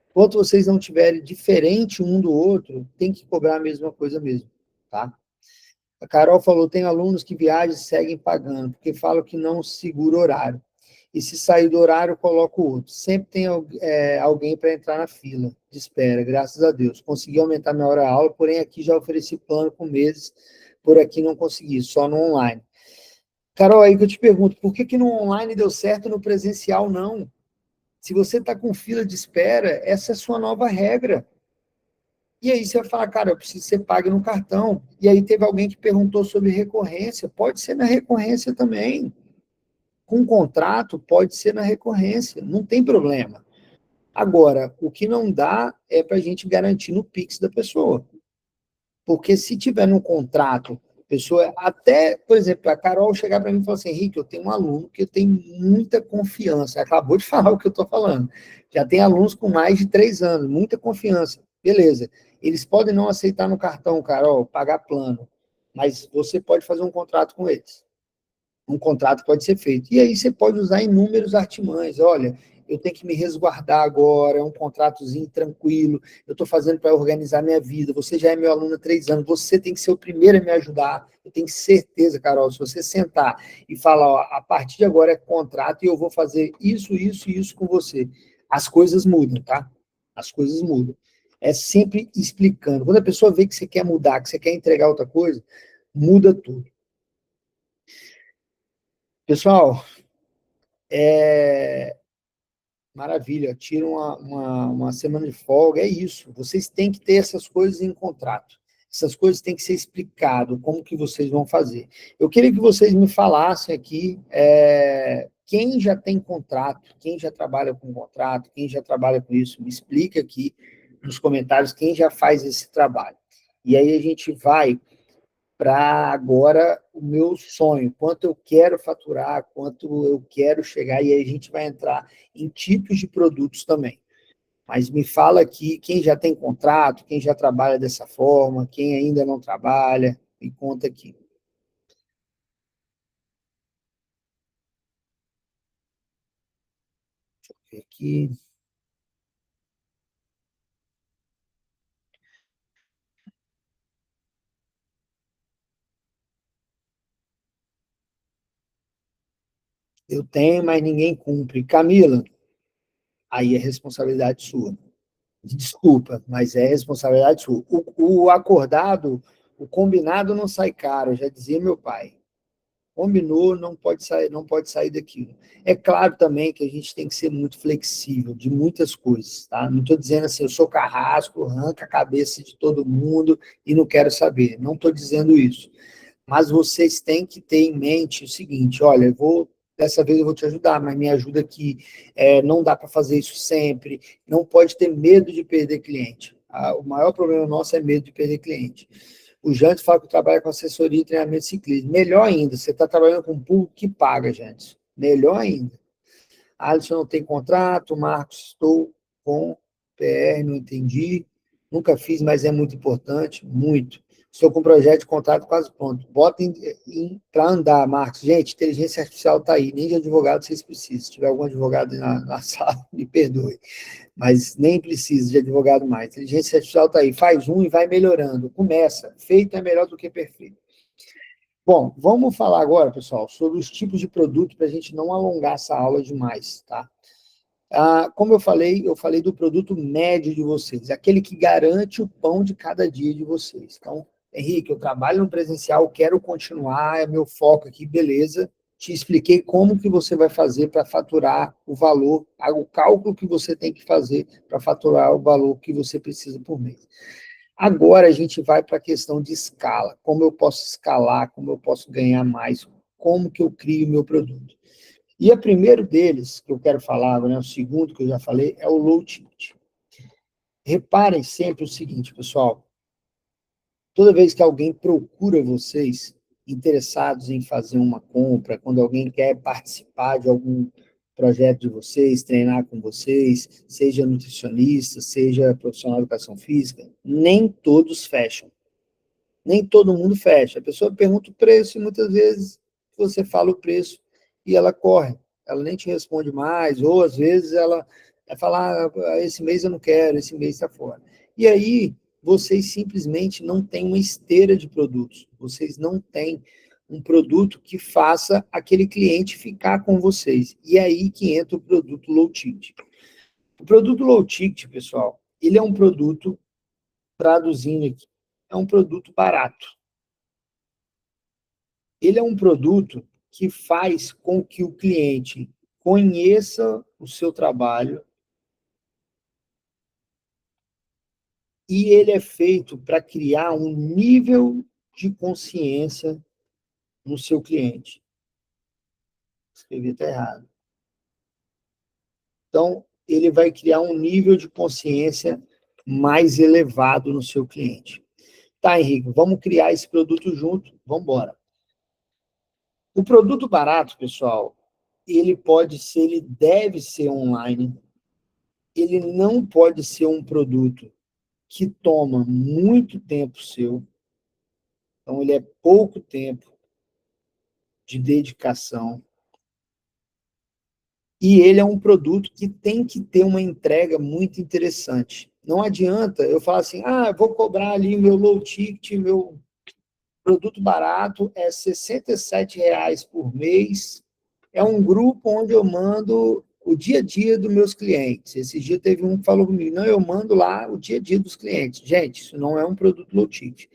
Enquanto vocês não tiverem diferente um do outro, tem que cobrar a mesma coisa mesmo, tá? A Carol falou, tem alunos que viajam e seguem pagando, porque falam que não segura horário. E se sair do horário, coloca o outro. Sempre tem alguém para entrar na fila de espera, graças a Deus. Consegui aumentar minha hora-aula, porém aqui já ofereci plano com meses, por aqui não consegui, só no online. Carol, aí que eu te pergunto, por que no online deu certo e no presencial não? Se você está com fila de espera, essa é a sua nova regra. E aí você vai falar, cara, eu preciso que você pague no cartão. E aí teve alguém que perguntou sobre recorrência. Pode ser na recorrência também. Com contrato, pode ser na recorrência. Não tem problema. Agora, o que não dá é para a gente garantir no Pix da pessoa. Porque se tiver no contrato, a pessoa, até, por exemplo, a Carol chegar para mim e falar assim, Henrique, eu tenho um aluno que eu tenho muita confiança. Acabou de falar o que eu estou falando. Já tem alunos com mais de 3 anos, muita confiança. Beleza. Eles podem não aceitar no cartão, Carol, pagar plano, mas você pode fazer um contrato com eles. Um contrato pode ser feito. E aí você pode usar inúmeros artimanhos. Olha, eu tenho que me resguardar agora, é um contratozinho tranquilo, eu estou fazendo para organizar minha vida, você já é meu aluno há 3 anos, você tem que ser o primeiro a me ajudar, eu tenho certeza, Carol, se você sentar e falar, ó, a partir de agora é contrato e eu vou fazer isso, isso e isso com você, as coisas mudam, tá? As coisas mudam. É sempre explicando. Quando a pessoa vê que você quer mudar, que você quer entregar outra coisa, muda tudo. Pessoal, maravilha, tira uma semana de folga, é isso. Vocês têm que ter essas coisas em contrato. Essas coisas têm que ser explicado, como que vocês vão fazer. Eu queria que vocês me falassem aqui, quem já tem contrato, quem já trabalha com contrato, quem já trabalha com isso, me explica aqui nos comentários quem já faz esse trabalho. E aí a gente vai para agora o meu sonho, quanto eu quero faturar, quanto eu quero chegar, e aí a gente vai entrar em tipos de produtos também. Mas me fala aqui quem já tem contrato, quem já trabalha dessa forma, quem ainda não trabalha, me conta aqui. Deixa eu ver aqui. Eu tenho, mas ninguém cumpre. Camila, aí é responsabilidade sua. Desculpa, mas é responsabilidade sua. O acordado, o combinado não sai caro, já dizia meu pai. Combinou, não pode sair daquilo. É claro também que a gente tem que ser muito flexível de muitas coisas, tá? Não estou dizendo assim, eu sou carrasco, arranca a cabeça de todo mundo e não quero saber. Não estou dizendo isso. Mas vocês têm que ter em mente o seguinte, olha, dessa vez eu vou te ajudar, mas me ajuda aqui, não dá para fazer isso sempre, não pode ter medo de perder cliente. O maior problema nosso é medo de perder cliente. O Jantes fala que trabalha com assessoria e treinamento de ciclismo. Melhor ainda, você está trabalhando com um público que paga, Jantes. Melhor ainda. Alisson não tem contrato, Marcos, estou com PR, não entendi. Nunca fiz, mas é muito importante, muito. Estou com um projeto de contrato quase pronto. Bota para andar, Marcos. Gente, inteligência artificial está aí, nem de advogado vocês precisam. Se tiver algum advogado na sala, me perdoe. Mas nem precisa de advogado mais. Inteligência artificial está aí, faz um e vai melhorando. Começa. Feito é melhor do que perfeito. Bom, vamos falar agora, pessoal, sobre os tipos de produto para a gente não alongar essa aula demais, tá? Como eu falei do produto médio de vocês, aquele que garante o pão de cada dia de vocês. Então, Henrique, eu trabalho no presencial, quero continuar, é meu foco aqui, beleza. Te expliquei como que você vai fazer para faturar o valor, o cálculo que você tem que fazer para faturar o valor que você precisa por mês. Agora a gente vai para a questão de escala, como eu posso escalar, como eu posso ganhar mais, como que eu crio meu produto. E o primeiro deles, que eu quero falar, né, o segundo que eu já falei, é o low ticket. Reparem sempre o seguinte, pessoal, toda vez que alguém procura vocês, interessados em fazer uma compra, quando alguém quer participar de algum projeto de vocês, treinar com vocês, seja nutricionista, seja profissional de educação física, nem todos fecham. Nem todo mundo fecha. A pessoa pergunta o preço e muitas vezes você fala o preço e ela corre. Ela nem te responde mais, ou às vezes ela vai falar, esse mês eu não quero, esse mês está fora. E aí, vocês simplesmente não têm uma esteira de produtos. Vocês não têm um produto que faça aquele cliente ficar com vocês. E é aí que entra o produto low ticket. O produto low ticket, pessoal, ele é um produto, traduzindo aqui, é um produto barato. Ele é um produto que faz com que o cliente conheça o seu trabalho e ele é feito para criar um nível de consciência no seu cliente. Escrevi até errado. Então, ele vai criar um nível de consciência mais elevado no seu cliente. Tá, Henrique, vamos criar esse produto junto? Vamos embora. O produto barato, pessoal, ele deve ser online. Ele não pode ser um produto que toma muito tempo seu. Então, ele é pouco tempo de dedicação. E ele é um produto que tem que ter uma entrega muito interessante. Não adianta eu falar assim, vou cobrar ali meu low ticket, meu produto barato é R$ 67 por mês. É um grupo onde eu mando o dia a dia dos meus clientes. Esse dia teve um que falou comigo, não, eu mando lá o dia a dia dos clientes. Gente, isso não é um produto low ticket.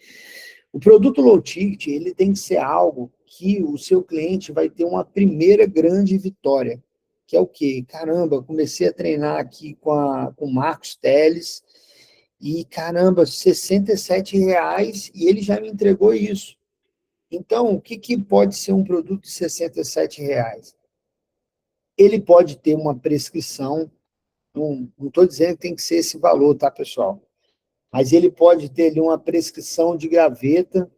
O produto low ticket, ele tem que ser algo que o seu cliente vai ter uma primeira grande vitória, que é o quê? Caramba, comecei a treinar aqui com o Marcos Teles, e caramba, R$ 67 e ele já me entregou isso. Então, o que pode ser um produto de R$ 67? Ele pode ter uma prescrição, não estou dizendo que tem que ser esse valor, tá, pessoal? Mas ele pode ter ali uma prescrição de gaveta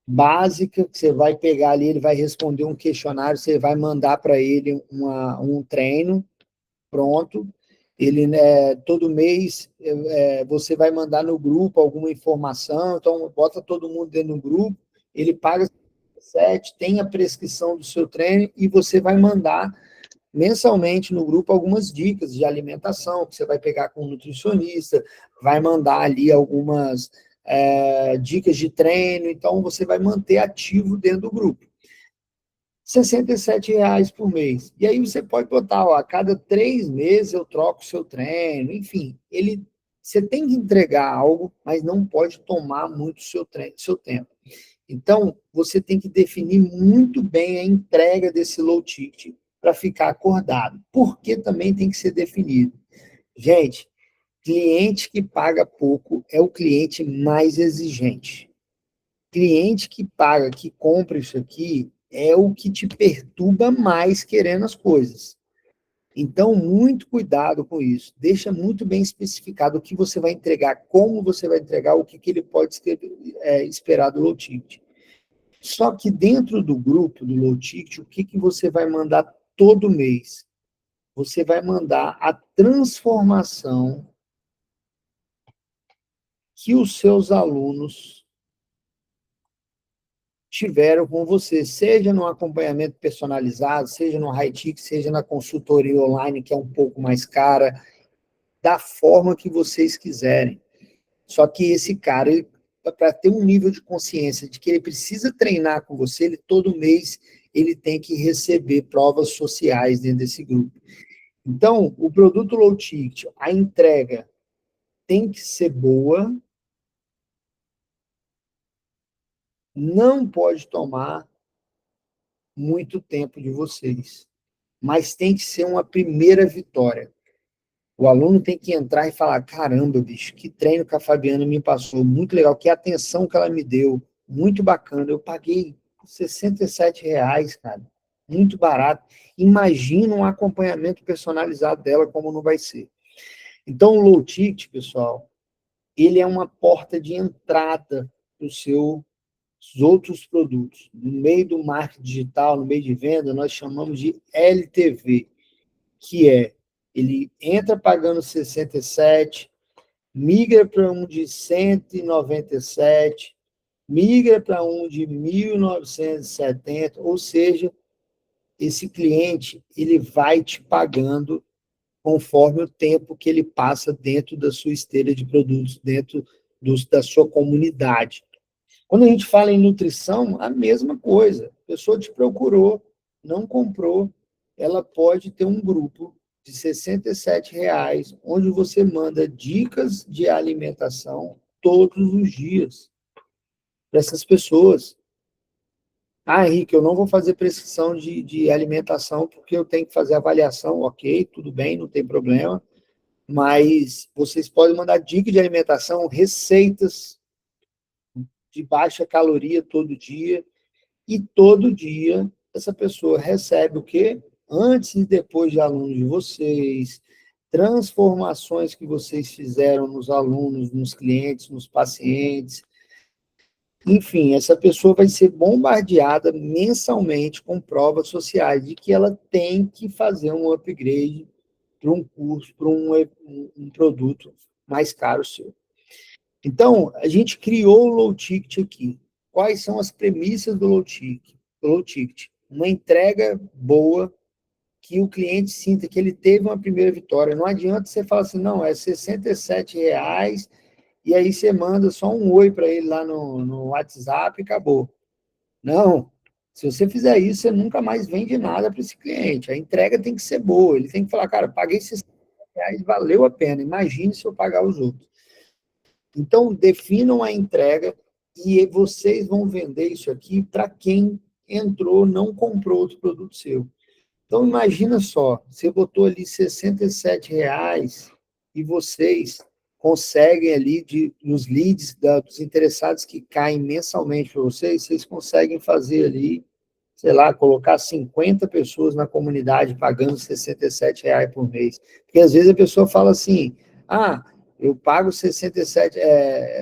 básica, que você vai pegar ali, ele vai responder um questionário, você vai mandar para ele um treino, pronto. Ele, todo mês, você vai mandar no grupo alguma informação, então bota todo mundo dentro do grupo, ele paga 7, tem a prescrição do seu treino e você vai mandar mensalmente no grupo algumas dicas de alimentação, que você vai pegar com um nutricionista, vai mandar ali algumas dicas de treino, então você vai manter ativo dentro do grupo. R$ 67 por mês. E aí você pode botar, a cada 3 meses eu troco o seu treino, enfim, você tem que entregar algo, mas não pode tomar muito seu tempo. Então, você tem que definir muito bem a entrega desse low ticket para ficar acordado. Porque também tem que ser definido. Gente, cliente que paga pouco é o cliente mais exigente. Cliente que paga, que compra isso aqui, é o que te perturba mais querendo as coisas. Então, muito cuidado com isso. Deixa muito bem especificado o que você vai entregar, como você vai entregar, o que ele pode esperar do low ticket. Só que dentro do grupo do low ticket, o que você vai mandar todo mês? Você vai mandar a transformação que os seus alunos tiveram com você, seja no acompanhamento personalizado, seja no high ticket, seja na consultoria online, que é um pouco mais cara, da forma que vocês quiserem. Só que esse cara, para ter um nível de consciência de que ele precisa treinar com você, ele todo mês ele tem que receber provas sociais dentro desse grupo. Então, o produto low ticket, a entrega tem que ser boa, não pode tomar muito tempo de vocês, mas tem que ser uma primeira vitória. O aluno tem que entrar e falar, caramba, bicho, que treino que a Fabiana me passou, muito legal, que atenção que ela me deu, muito bacana, eu paguei R$ 67, cara, muito barato. Imagina um acompanhamento personalizado dela, como não vai ser. Então, o low ticket, pessoal, ele é uma porta de entrada para os seus outros produtos. No meio do marketing digital, no meio de venda, nós chamamos de LTV, que é, ele entra pagando 67, migra para um de 197, migra para um de 1.970, ou seja, esse cliente ele vai te pagando conforme o tempo que ele passa dentro da sua esteira de produtos, dentro da sua comunidade. Quando a gente fala em nutrição, a mesma coisa. A pessoa te procurou, não comprou, ela pode ter um grupo de R$ 67, onde você manda dicas de alimentação todos os dias para essas pessoas. Ah, Henrique, eu não vou fazer prescrição de alimentação porque eu tenho que fazer avaliação, ok, tudo bem, não tem problema, mas vocês podem mandar dicas de alimentação, receitas de baixa caloria todo dia, e todo dia essa pessoa recebe o quê? Antes e depois de alunos de vocês, transformações que vocês fizeram nos alunos, nos clientes, nos pacientes. Enfim, essa pessoa vai ser bombardeada mensalmente com provas sociais de que ela tem que fazer um upgrade para um curso, para um produto mais caro seu. Então, a gente criou o low ticket aqui. Quais são as premissas do low ticket? Low ticket. Uma entrega boa, que o cliente sinta que ele teve uma primeira vitória. Não adianta você falar assim, não, é R$ 67, e aí você manda só um oi para ele lá no WhatsApp e acabou. Não. Se você fizer isso, você nunca mais vende nada para esse cliente. A entrega tem que ser boa. Ele tem que falar, cara, paguei R$ 60, valeu a pena. Imagine se eu pagar os outros. Então, definam a entrega e vocês vão vender isso aqui para quem entrou, não comprou outro produto seu. Então, imagina só, você botou ali R$ 67 e vocês conseguem ali, nos leads dos interessados que caem mensalmente para vocês, vocês conseguem fazer ali, sei lá, colocar 50 pessoas na comunidade pagando R$ 67 por mês. Porque às vezes a pessoa fala assim, ah, eu pago 67,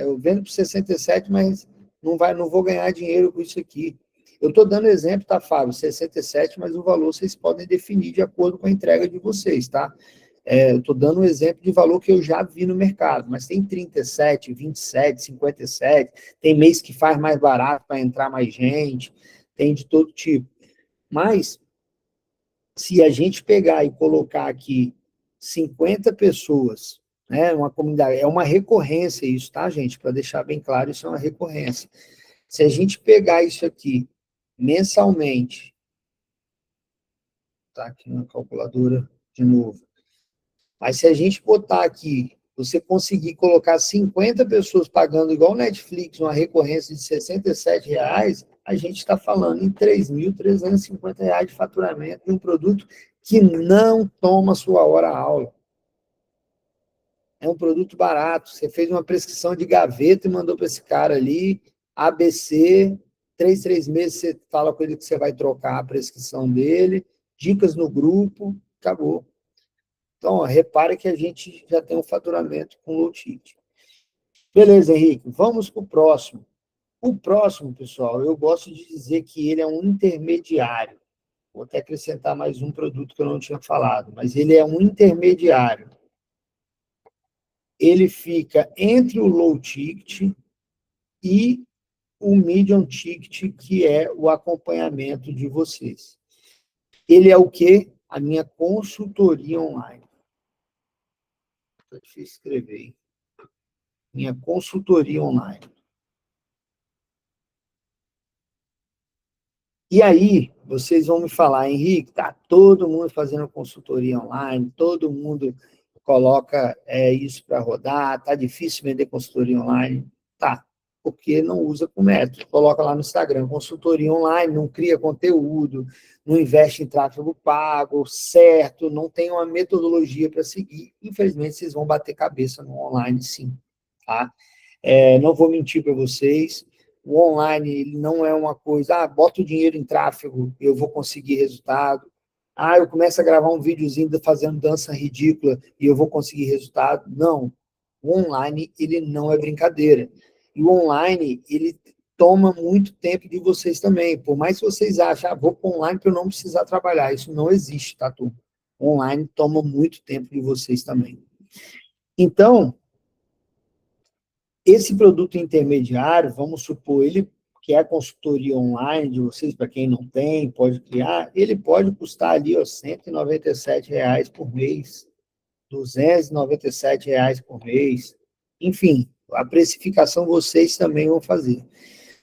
eu vendo por 67, mas não vou ganhar dinheiro com isso aqui. Eu estou dando exemplo, tá, Fábio? 67, mas o valor vocês podem definir de acordo com a entrega de vocês, tá? Eu estou dando um exemplo de valor que eu já vi no mercado, mas tem 37, 27, 57, tem mês que faz mais barato para entrar mais gente, tem de todo tipo. Mas, se a gente pegar e colocar aqui 50 pessoas, né, uma comunidade, é uma recorrência isso, tá, gente? Para deixar bem claro, isso é uma recorrência. Se a gente pegar isso aqui mensalmente, tá aqui na calculadora de novo, mas se a gente botar aqui você conseguir colocar 50 pessoas pagando igual o Netflix, uma recorrência de R$ 67, a gente está falando em R$ 3.350 de faturamento de um produto que não toma sua hora-aula. É um produto barato. Você fez uma prescrição de gaveta e mandou para esse cara ali, ABC, 3 meses você fala com ele que você vai trocar a prescrição dele, dicas no grupo, acabou. Então, ó, repare que a gente já tem um faturamento com low ticket. Beleza, Henrique, vamos para o próximo. O próximo, pessoal, eu gosto de dizer que ele é um intermediário. Vou até acrescentar mais um produto que eu não tinha falado, mas ele é um intermediário. Ele fica entre o low ticket e o medium ticket, que é o acompanhamento de vocês. Ele é o quê? A minha consultoria online. Está difícil escrever, hein? Minha consultoria online. E aí, vocês vão me falar, Henrique, tá todo mundo fazendo consultoria online, todo mundo coloca isso para rodar, tá difícil vender consultoria online. Tá, porque não usa com método. Coloca lá no Instagram, consultoria online, não cria conteúdo, não investe em tráfego pago, certo, não tem uma metodologia para seguir. Infelizmente, vocês vão bater cabeça no online, sim. Tá? Não vou mentir para vocês, o online ele não é uma coisa, bota o dinheiro em tráfego, eu vou conseguir resultado. Eu começo a gravar um videozinho fazendo dança ridícula e eu vou conseguir resultado. Não. O online, ele não é brincadeira. E o online, ele toma muito tempo de vocês também. Por mais que vocês achem, vou para online para eu não precisar trabalhar. Isso não existe, tá, turma? O online toma muito tempo de vocês também. Então, esse produto intermediário, vamos supor, ele que é a consultoria online de vocês, para quem não tem, pode criar, ele pode custar ali R$ 197 por mês, R$ 297 por mês, enfim, a precificação vocês também vão fazer.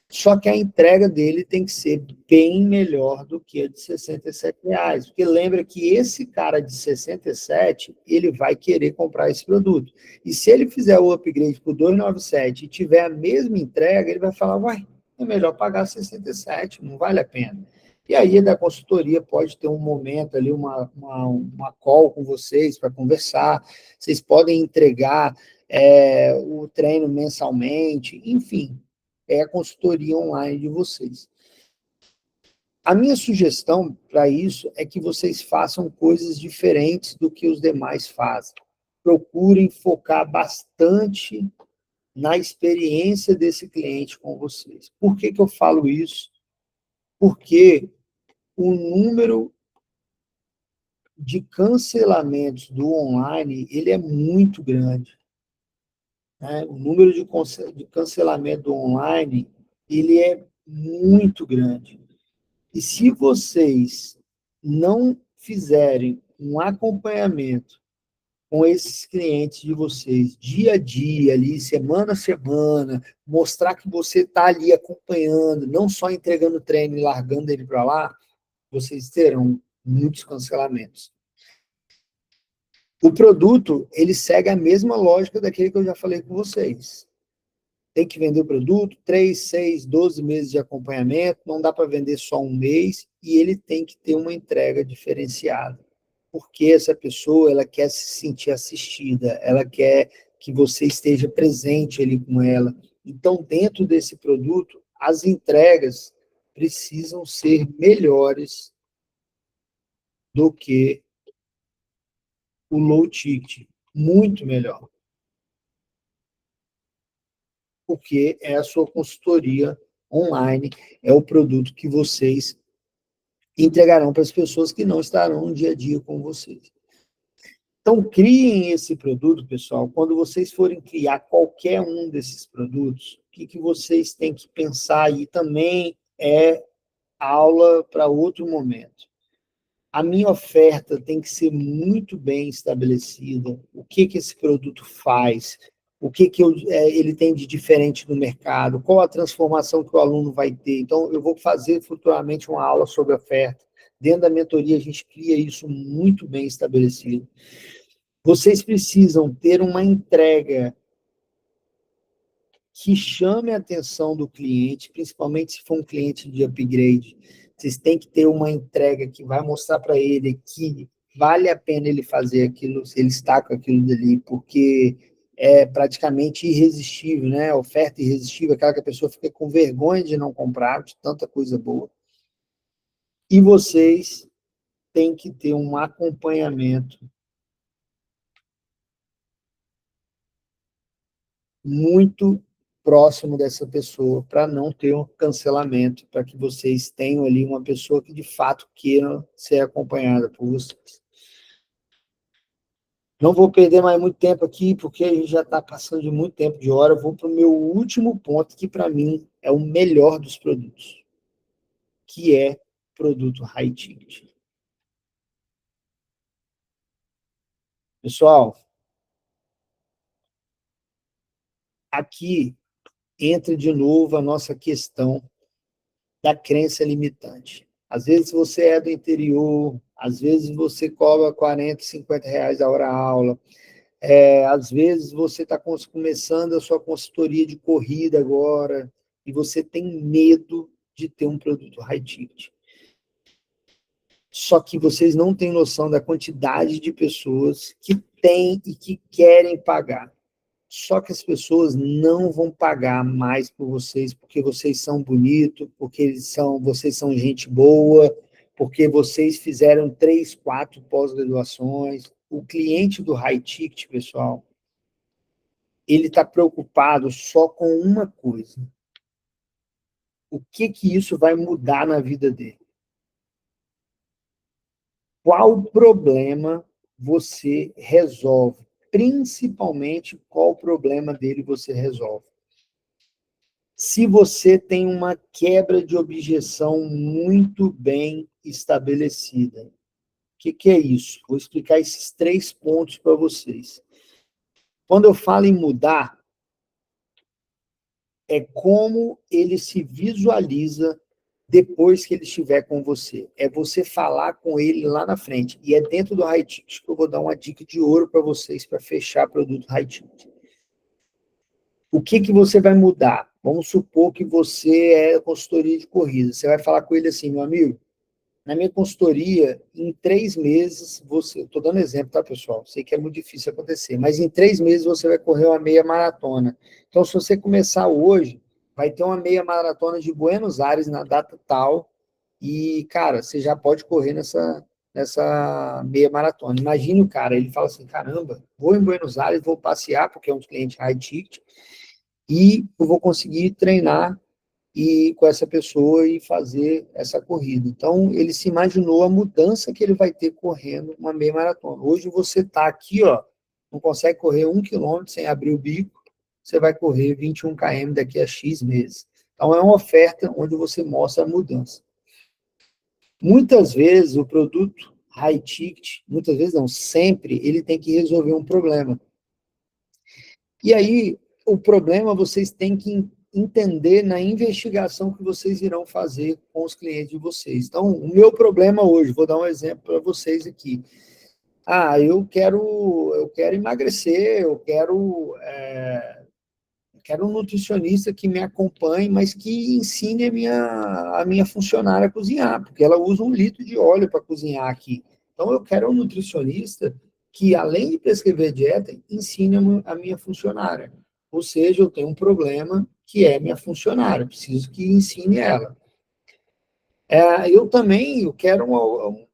Só que a entrega dele tem que ser bem melhor do que a de R$ 67, porque lembra que esse cara de 67, ele vai querer comprar esse produto. E se ele fizer o upgrade por 297 e tiver a mesma entrega, ele vai falar, uai, é melhor pagar 67, não vale a pena. E aí, da consultoria, pode ter um momento ali, uma call com vocês para conversar, vocês podem entregar o treino mensalmente, enfim, é a consultoria online de vocês. A minha sugestão para isso é que vocês façam coisas diferentes do que os demais fazem. Procurem focar bastante na experiência desse cliente com vocês. Por que eu falo isso? Porque o número de cancelamentos do online, ele é muito grande. Né? O número de cancelamento do online, ele é muito grande. E se vocês não fizerem um acompanhamento com esses clientes de vocês, dia a dia, ali, semana a semana, mostrar que você está ali acompanhando, não só entregando treino e largando ele para lá, vocês terão muitos cancelamentos. O produto, ele segue a mesma lógica daquele que eu já falei com vocês. Tem que vender o produto, 3, 6, 12 meses de acompanhamento, não dá para vender só um mês, e ele tem que ter uma entrega diferenciada. Porque essa pessoa, ela quer se sentir assistida, ela quer que você esteja presente ali com ela. Então, dentro desse produto, as entregas precisam ser melhores do que o low ticket, muito melhor. Porque é a sua consultoria online, é o produto que vocês entregarão para as pessoas que não estarão no dia a dia com vocês. Então, criem esse produto, pessoal. Quando vocês forem criar qualquer um desses produtos, o que vocês têm que pensar aí também é aula para outro momento. A minha oferta tem que ser muito bem estabelecida. O que esse produto faz? O que ele tem de diferente no mercado? Qual a transformação que o aluno vai ter? Então, eu vou fazer futuramente uma aula sobre oferta. Dentro da mentoria, a gente cria isso muito bem estabelecido. Vocês precisam ter uma entrega que chame a atenção do cliente, principalmente se for um cliente de upgrade. Vocês têm que ter uma entrega que vai mostrar para ele que vale a pena ele fazer aquilo, se ele está com aquilo dali, porque é praticamente irresistível, né? Oferta irresistível, aquela que a pessoa fica com vergonha de não comprar, de tanta coisa boa. E vocês têm que ter um acompanhamento muito próximo dessa pessoa, para não ter um cancelamento, para que vocês tenham ali uma pessoa que de fato queira ser acompanhada por vocês. Não vou perder mais muito tempo aqui, porque a gente já está passando de muito tempo de hora. Eu vou para o meu último ponto, que para mim é o melhor dos produtos, que é produto high ticket. Pessoal, aqui entra de novo a nossa questão da crença limitante. Às vezes você é do interior, às vezes você cobra 40, 50 reais a hora aula, às vezes você está começando a sua consultoria de corrida agora e você tem medo de ter um produto high ticket. Só que vocês não têm noção da quantidade de pessoas que têm e que querem pagar. Só que as pessoas não vão pagar mais por vocês, porque vocês são bonitos, porque vocês são gente boa, porque vocês fizeram 3, 4 pós-graduações. O cliente do high ticket, pessoal, ele está preocupado só com uma coisa. O que isso vai mudar na vida dele? Qual problema você resolve? Principalmente, qual problema dele você resolve? Se você tem uma quebra de objeção muito bem estabelecida. O que é isso? Vou explicar esses 3 pontos para vocês. Quando eu falo em mudar, é como ele se visualiza depois que ele estiver com você. É você falar com ele lá na frente. E é dentro do high ticket que eu vou dar uma dica de ouro para vocês para fechar produto high ticket. O que você vai mudar? Vamos supor que você é consultoria de corrida. Você vai falar com ele assim, meu amigo, na minha consultoria, em 3 meses, você... Estou dando exemplo, tá, pessoal? Sei que é muito difícil acontecer, mas em 3 meses você vai correr uma meia maratona. Então, se você começar hoje, vai ter uma meia maratona de Buenos Aires na data tal, e, cara, você já pode correr nessa meia maratona. Imagine o cara, ele fala assim, caramba, vou em Buenos Aires, vou passear, porque é um cliente high ticket, e eu vou conseguir treinar e com essa pessoa e fazer essa corrida. Então, ele se imaginou a mudança que ele vai ter correndo uma meia maratona. Hoje você está aqui, ó, não consegue correr 1 quilômetro sem abrir o bico, você vai correr 21 km daqui a X meses. Então, é uma oferta onde você mostra a mudança. Muitas vezes, o produto high ticket, muitas vezes não, sempre, ele tem que resolver um problema. E aí, o problema vocês têm que entender na investigação que vocês irão fazer com os clientes de vocês. Então, o meu problema hoje, vou dar um exemplo para vocês aqui. Eu quero emagrecer, eu quero um nutricionista que me acompanhe, mas que ensine a minha funcionária a cozinhar, porque ela usa 1 litro de óleo para cozinhar aqui. Então, eu quero um nutricionista que, além de prescrever dieta, ensine a minha funcionária. Ou seja, eu tenho um problema que é minha funcionária, preciso que ensine ela. Eu quero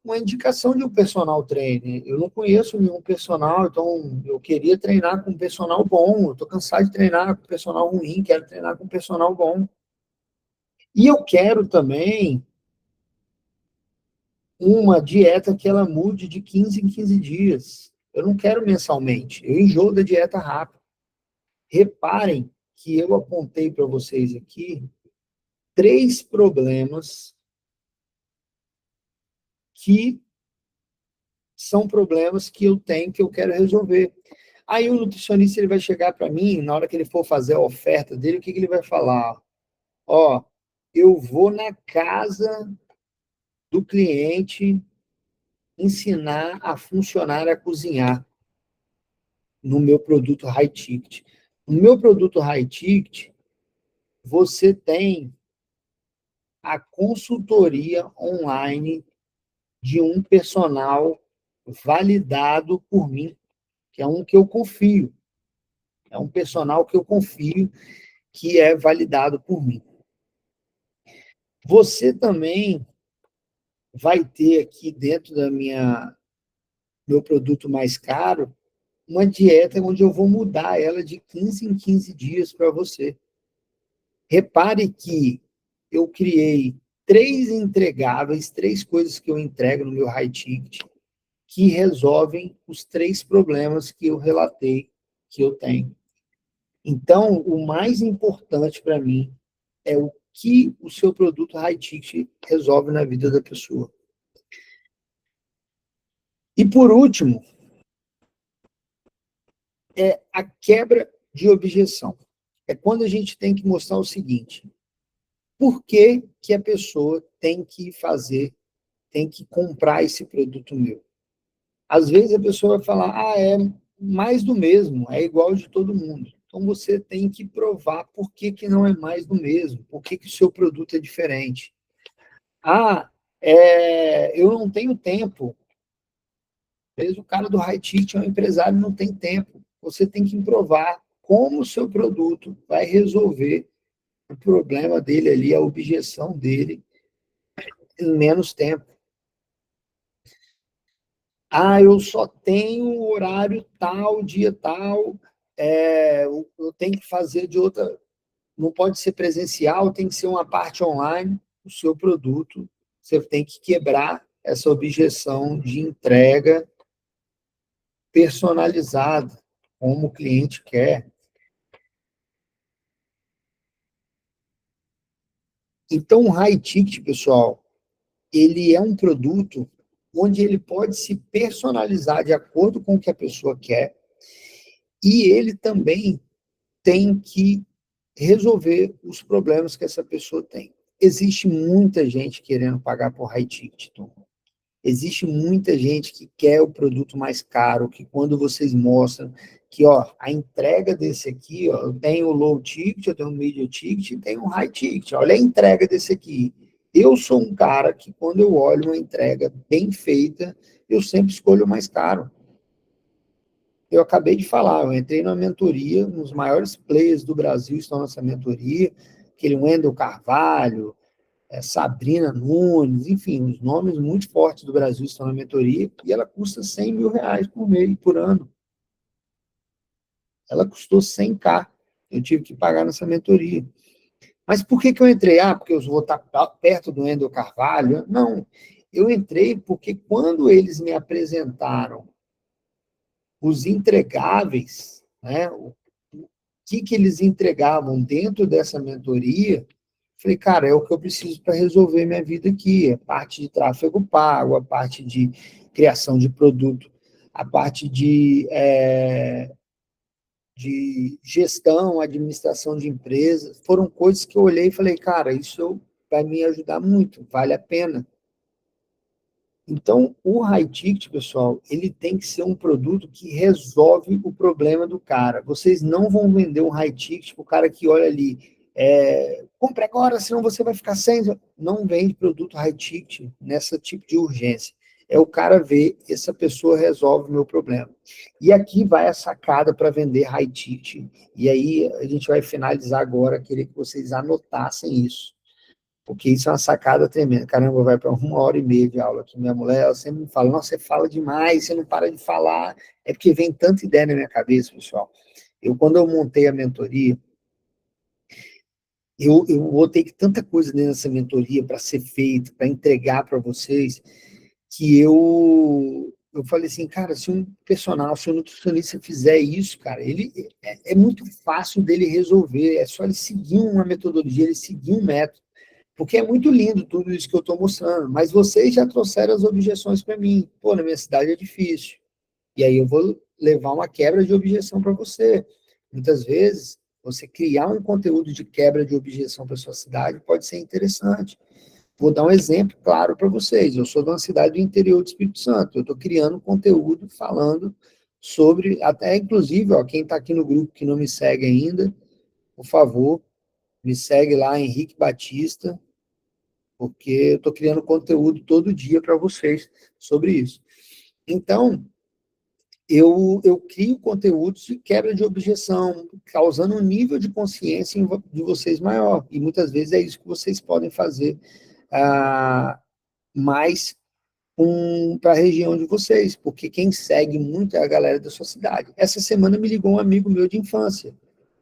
uma indicação de um personal trainer. Eu não conheço nenhum personal, então eu queria treinar com um personal bom. Eu estou cansado de treinar com personal ruim, quero treinar com um personal bom. E eu quero também uma dieta que ela mude de 15 em 15 dias. Eu não quero mensalmente, eu enjoo da dieta rápido. Reparem que eu apontei para vocês aqui 3 problemas que são problemas que eu tenho, que eu quero resolver. Aí o nutricionista ele vai chegar para mim, na hora que ele for fazer a oferta dele, o que ele vai falar? Ó, eu vou na casa do cliente ensinar a funcionária a cozinhar. no meu produto high ticket. No meu produto high ticket, você tem a consultoria online de um personal validado por mim, que é um que eu confio. É um personal que eu confio, que é validado por mim. Você também vai ter aqui dentro da meu produto mais caro, uma dieta onde eu vou mudar ela de 15 em 15 dias para você. Repare que eu criei 3 entregáveis, 3 coisas que eu entrego no meu high ticket, que resolvem os 3 problemas que eu relatei que eu tenho. Então, o mais importante para mim é o que o seu produto high ticket resolve na vida da pessoa. E por último, é a quebra de objeção. É quando a gente tem que mostrar o seguinte: por que que a pessoa tem que comprar esse produto meu? Às vezes a pessoa vai falar, é mais do mesmo, é igual de todo mundo. Então você tem que provar por que que não é mais do mesmo, por que que o seu produto é diferente. Eu não tenho tempo. Às vezes o cara do high ticket é um empresário e não tem tempo. Você tem que provar como o seu produto vai resolver o problema dele ali, a objeção dele, em menos tempo. Eu só tenho horário tal, dia tal, eu tenho que fazer de outra, não pode ser presencial, tem que ser uma parte online. O seu produto, você tem que quebrar essa objeção de entrega personalizada, como o cliente quer. Então, o high ticket, pessoal, ele é um produto onde ele pode se personalizar de acordo com o que a pessoa quer, e ele também tem que resolver os problemas que essa pessoa tem. Existe muita gente querendo pagar por high ticket, Tom. Existe muita gente que quer o produto mais caro, que quando vocês mostram que a entrega desse aqui, eu tenho o low ticket, eu tenho o medium ticket e tenho o high ticket. Olha a entrega desse aqui. Eu sou um cara que, quando eu olho uma entrega bem feita, eu sempre escolho o mais caro. Eu acabei de falar, eu entrei numa mentoria, os maiores players do Brasil estão nessa mentoria, aquele Wendel Carvalho, Sabrina Nunes, enfim, os nomes muito fortes do Brasil estão na mentoria, e ela custa R$100 mil por mês, por ano. Ela custou 100K, eu tive que pagar nessa mentoria. Mas por que que eu entrei? Porque eu vou estar perto do Wendel Carvalho? Não, eu entrei porque quando eles me apresentaram os entregáveis, né, o que eles entregavam dentro dessa mentoria, falei, cara, é o que eu preciso para resolver minha vida aqui, a parte de tráfego pago, a parte de criação de produto, a parte de gestão, administração de empresas, foram coisas que eu olhei e falei, cara, isso vai me ajudar muito, vale a pena. Então, o high ticket, pessoal, ele tem que ser um produto que resolve o problema do cara. Vocês não vão vender um high ticket para o cara que olha ali, compre agora, senão você vai ficar sem. Não vende produto high ticket nessa tipo de urgência. É o cara ver, essa pessoa resolve o meu problema. E aqui vai a sacada para vender high ticket. E aí a gente vai finalizar agora, queria que vocês anotassem isso. Porque isso é uma sacada tremenda. Caramba, vai para 1h30 de aula aqui. Minha mulher, ela sempre me fala, nossa, você fala demais, você não para de falar. É porque vem tanta ideia na minha cabeça, pessoal. Quando eu montei a mentoria, eu botei tanta coisa dentro dessa mentoria para ser feita, para entregar para vocês, que eu falei assim, cara, se um personal, se um nutricionista fizer isso, cara, ele é muito fácil dele resolver, é só ele seguir uma metodologia, ele seguir um método. Porque é muito lindo tudo isso que eu estou mostrando, mas vocês já trouxeram as objeções para mim. Pô, na minha cidade é difícil. E aí eu vou levar uma quebra de objeção para você. Muitas vezes, você criar um conteúdo de quebra de objeção para sua cidade pode ser interessante. Vou dar um exemplo claro para vocês. Eu sou de uma cidade do interior do Espírito Santo. Eu estou criando conteúdo falando sobre, até inclusive, ó, quem está aqui no grupo que não me segue ainda, por favor, me segue lá, Henrique Batista, porque eu estou criando conteúdo todo dia para vocês sobre isso. Então, eu crio conteúdos de quebra de objeção, causando um nível de consciência de vocês maior. E muitas vezes é isso que vocês podem fazer mais para a região de vocês, porque quem segue muito é a galera da sua cidade. Essa semana me ligou um amigo meu de infância.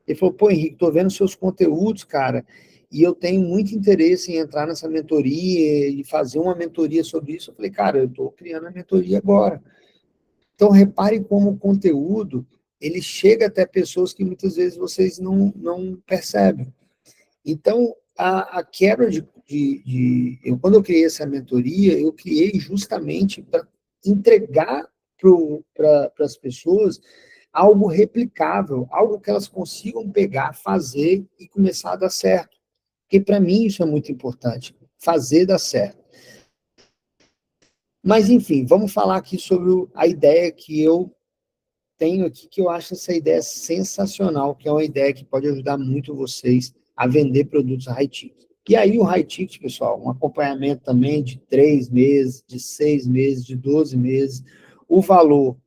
Ele falou, pô, Henrique, tô vendo seus conteúdos, cara, e eu tenho muito interesse em entrar nessa mentoria e fazer uma mentoria sobre isso. Eu falei, cara, eu estou criando a mentoria agora. Então, repare como o conteúdo, ele chega até pessoas que muitas vezes vocês não percebem. Então, a quebra quando eu criei essa mentoria, eu criei justamente para entregar para as pessoas algo replicável, algo que elas consigam pegar, fazer e começar a dar certo. Porque para mim isso é muito importante, fazer dar certo. Mas, enfim, vamos falar aqui sobre a ideia que eu tenho aqui, que eu acho essa ideia sensacional, que é uma ideia que pode ajudar muito vocês a vender produtos high ticket. E aí o high ticket, pessoal, um acompanhamento também de 3 meses, de 6 meses, de 12 meses. O valor,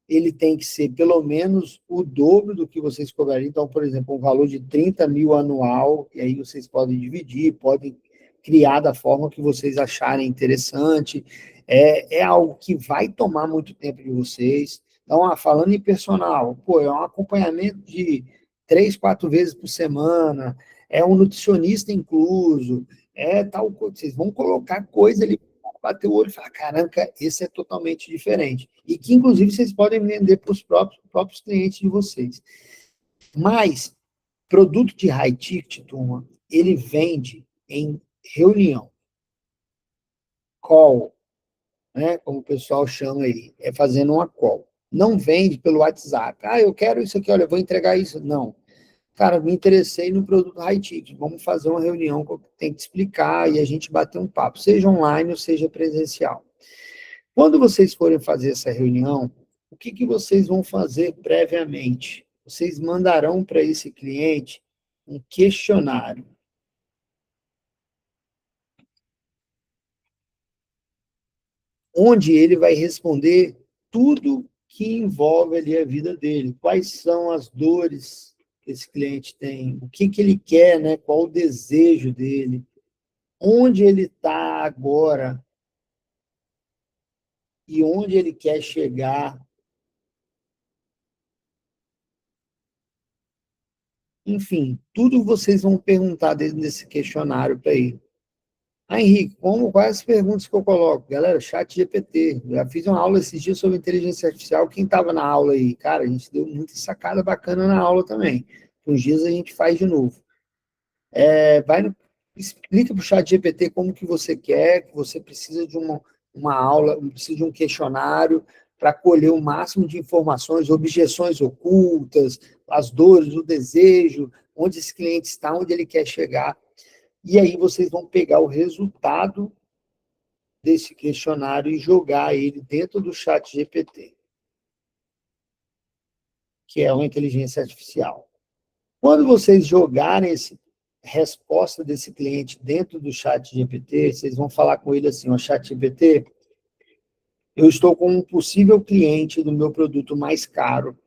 ele tem que ser pelo menos o dobro do que vocês cobrariam. Então, por exemplo, um valor de 30 mil anual, e aí vocês podem dividir, podem criar da forma que vocês acharem interessante. É algo que vai tomar muito tempo de vocês. Então, falando em personal, pô, é um acompanhamento de 3, 4 vezes por semana, é um nutricionista incluso, é tal coisa. Vocês vão colocar coisa ali, bater o olho e falar, caramba, esse é totalmente diferente. E que, inclusive, vocês podem vender para os próprios clientes de vocês. Mas, produto de high ticket, turma, ele vende em reunião, call, né, como o pessoal chama aí, é fazendo uma call. Não vende pelo WhatsApp. Ah, eu quero isso aqui, olha, eu vou entregar isso. Não. Cara, me interessei no produto high ticket. Vamos fazer uma reunião que eu tenho que explicar e a gente bater um papo, seja online ou seja presencial. Quando vocês forem fazer essa reunião, o que vocês vão fazer previamente? Vocês mandarão para esse cliente um questionário, onde ele vai responder tudo que envolve ali a vida dele. Quais são as dores que esse cliente tem, o que ele quer, né? Qual o desejo dele, onde ele está agora e onde ele quer chegar. Enfim, tudo vocês vão perguntar dentro desse questionário para ele. Ah, Henrique, quais as perguntas que eu coloco? Galera, chat GPT. Já fiz uma aula esses dias sobre inteligência artificial. Quem estava na aula aí? Cara, a gente deu muita sacada bacana na aula também. Uns dias a gente faz de novo. Explica para o chat GPT como que você quer, que você precisa de uma aula, precisa de um questionário para colher o máximo de informações, objeções ocultas, as dores, o desejo, onde esse cliente está, onde ele quer chegar. E aí vocês vão pegar o resultado desse questionário e jogar ele dentro do chat GPT, que é uma inteligência artificial. Quando vocês jogarem essa resposta desse cliente dentro do chat GPT, vocês vão falar com ele assim, ó, chat GPT, eu estou com um possível cliente do meu produto mais caro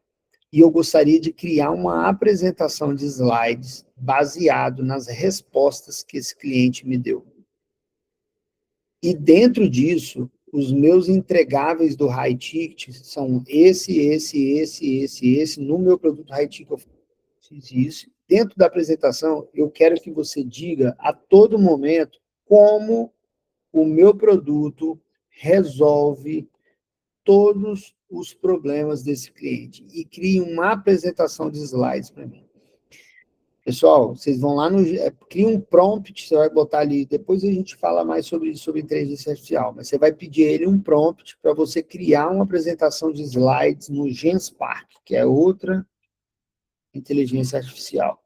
e eu gostaria de criar uma apresentação de slides baseado nas respostas que esse cliente me deu. E dentro disso, os meus entregáveis do high ticket são esse. No meu produto high ticket eu fiz isso. Dentro da apresentação, eu quero que você diga a todo momento como o meu produto resolve todos os problemas desse cliente. E crie uma apresentação de slides para mim. Pessoal, vocês vão lá cria um prompt, você vai botar ali, depois a gente fala mais sobre inteligência artificial, mas você vai pedir a ele um prompt para você criar uma apresentação de slides no Genspark, que é outra inteligência artificial.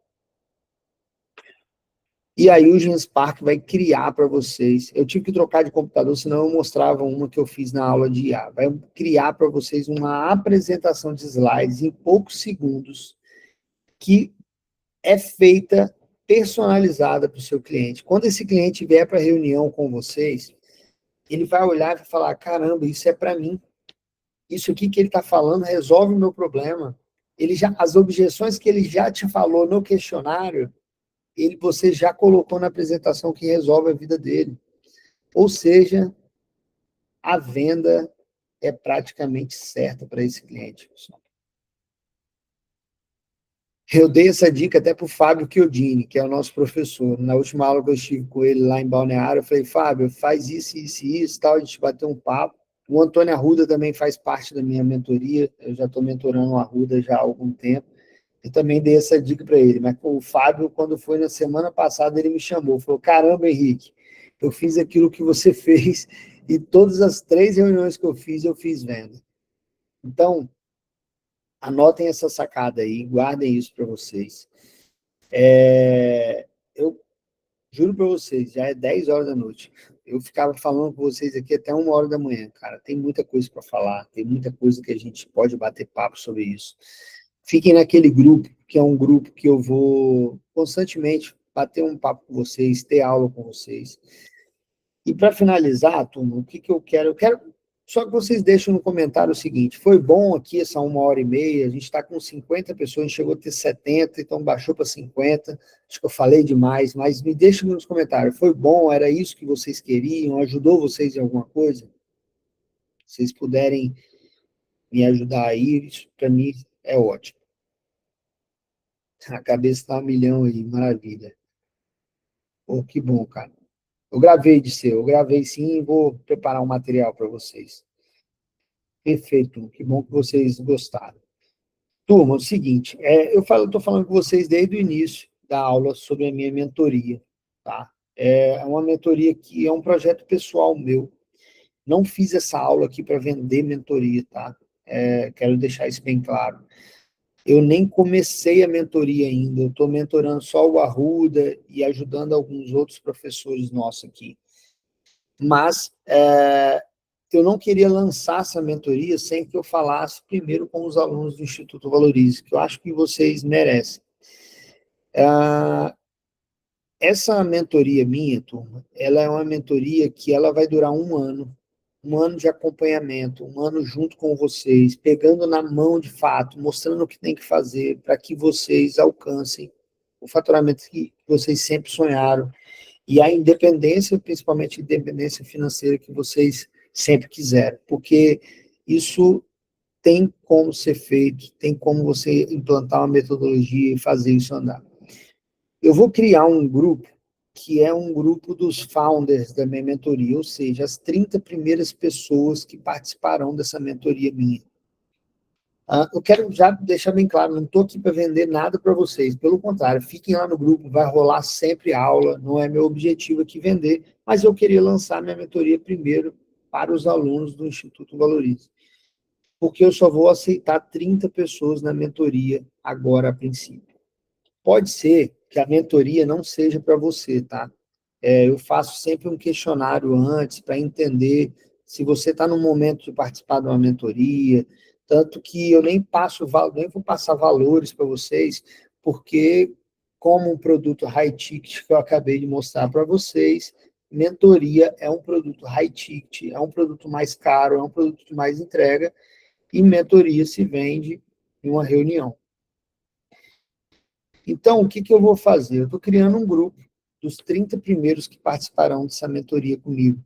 E aí o Genspark vai criar para vocês. Eu tive que trocar de computador, senão eu mostrava uma que eu fiz na aula de IA. Vai criar para vocês uma apresentação de slides em poucos segundos que é feita personalizada para o seu cliente. Quando esse cliente vier para a reunião com vocês, ele vai olhar e vai falar, caramba, isso é para mim. Isso aqui que ele está falando resolve o meu problema. As objeções que ele já te falou no questionário, você já colocou na apresentação que resolve a vida dele. Ou seja, a venda é praticamente certa para esse cliente, pessoal. Eu dei essa dica até para o Fábio Chiodini, que é o nosso professor. Na última aula que eu estive com ele lá em Balneário, eu falei, Fábio, faz isso, isso e isso, tal, a gente bateu um papo. O Antônio Arruda também faz parte da minha mentoria, eu já estou mentorando o Arruda já há algum tempo. Eu também dei essa dica para ele, mas o Fábio, quando foi na semana passada, ele me chamou, falou, caramba, Henrique, eu fiz aquilo que você fez e todas as 3 reuniões que eu fiz venda. Então, anotem essa sacada aí, guardem isso para vocês. Eu juro para vocês, já é 10 horas da noite. Eu ficava falando com vocês aqui até 1 hora da manhã, cara. Tem muita coisa para falar, tem muita coisa que a gente pode bater papo sobre isso. Fiquem naquele grupo, que é um grupo que eu vou constantemente bater um papo com vocês, ter aula com vocês. E para finalizar, turma, o que eu quero? Eu quero só que vocês deixem no comentário o seguinte, foi bom aqui essa 1h30, a gente está com 50 pessoas, a gente chegou a ter 70, então baixou para 50, acho que eu falei demais, mas me deixem nos comentários, foi bom, era isso que vocês queriam, ajudou vocês em alguma coisa? Se vocês puderem me ajudar aí, isso para mim é ótimo. A cabeça está 1 milhão aí, maravilha. Pô, que bom, cara. Eu gravei sim e vou preparar um material para vocês. Perfeito, que bom que vocês gostaram. Turma, é o seguinte, eu estou falando com vocês desde o início da aula sobre a minha mentoria, tá? É uma mentoria que é um projeto pessoal meu. Não fiz essa aula aqui para vender mentoria, tá? Quero deixar isso bem claro. Eu nem comecei a mentoria ainda, eu estou mentorando só o Arruda e ajudando alguns outros professores nossos aqui. Mas eu não queria lançar essa mentoria sem que eu falasse primeiro com os alunos do Instituto Valorize, que eu acho que vocês merecem. Essa mentoria minha, turma, ela é uma mentoria que ela vai durar 1 ano de acompanhamento, 1 ano junto com vocês, pegando na mão de fato, mostrando o que tem que fazer para que vocês alcancem o faturamento que vocês sempre sonharam e a independência, principalmente a independência financeira que vocês sempre quiseram, porque isso tem como ser feito, tem como você implantar uma metodologia e fazer isso andar. Eu vou criar um grupo que é um grupo dos founders da minha mentoria, ou seja, as 30 primeiras pessoas que participarão dessa mentoria minha. Eu quero já deixar bem claro, não estou aqui para vender nada para vocês, pelo contrário, fiquem lá no grupo, vai rolar sempre aula, não é meu objetivo aqui vender, mas eu queria lançar minha mentoria primeiro para os alunos do Instituto Valorize, porque eu só vou aceitar 30 pessoas na mentoria agora a princípio. Pode ser que a mentoria não seja para você, tá? Eu faço sempre um questionário antes para entender se você está no momento de participar de uma mentoria, tanto que eu nem vou passar valores para vocês, porque como um produto high ticket que eu acabei de mostrar para vocês, mentoria é um produto high ticket, é um produto mais caro, é um produto de mais entrega, e mentoria se vende em uma reunião. Então, o que eu vou fazer? Eu estou criando um grupo dos 30 primeiros que participarão dessa mentoria comigo.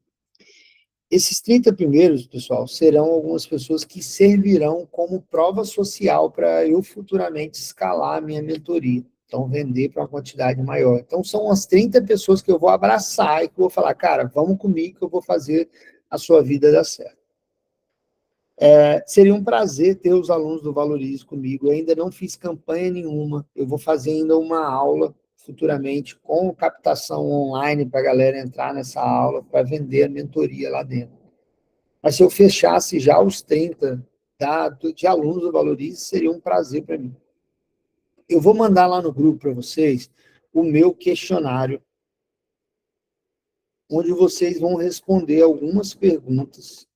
Esses 30 primeiros, pessoal, serão algumas pessoas que servirão como prova social para eu futuramente escalar a minha mentoria. Então, vender para uma quantidade maior. Então, são as 30 pessoas que eu vou abraçar e que eu vou falar, cara, vamos comigo que eu vou fazer a sua vida dar certo. Seria um prazer ter os alunos do Valorize comigo. Eu ainda não fiz campanha nenhuma. Eu vou fazer ainda uma aula futuramente com captação online para a galera entrar nessa aula para vender a mentoria lá dentro. Mas se eu fechasse já os 30 de alunos do Valorize, seria um prazer para mim. Eu vou mandar lá no grupo para vocês o meu questionário onde vocês vão responder algumas perguntas.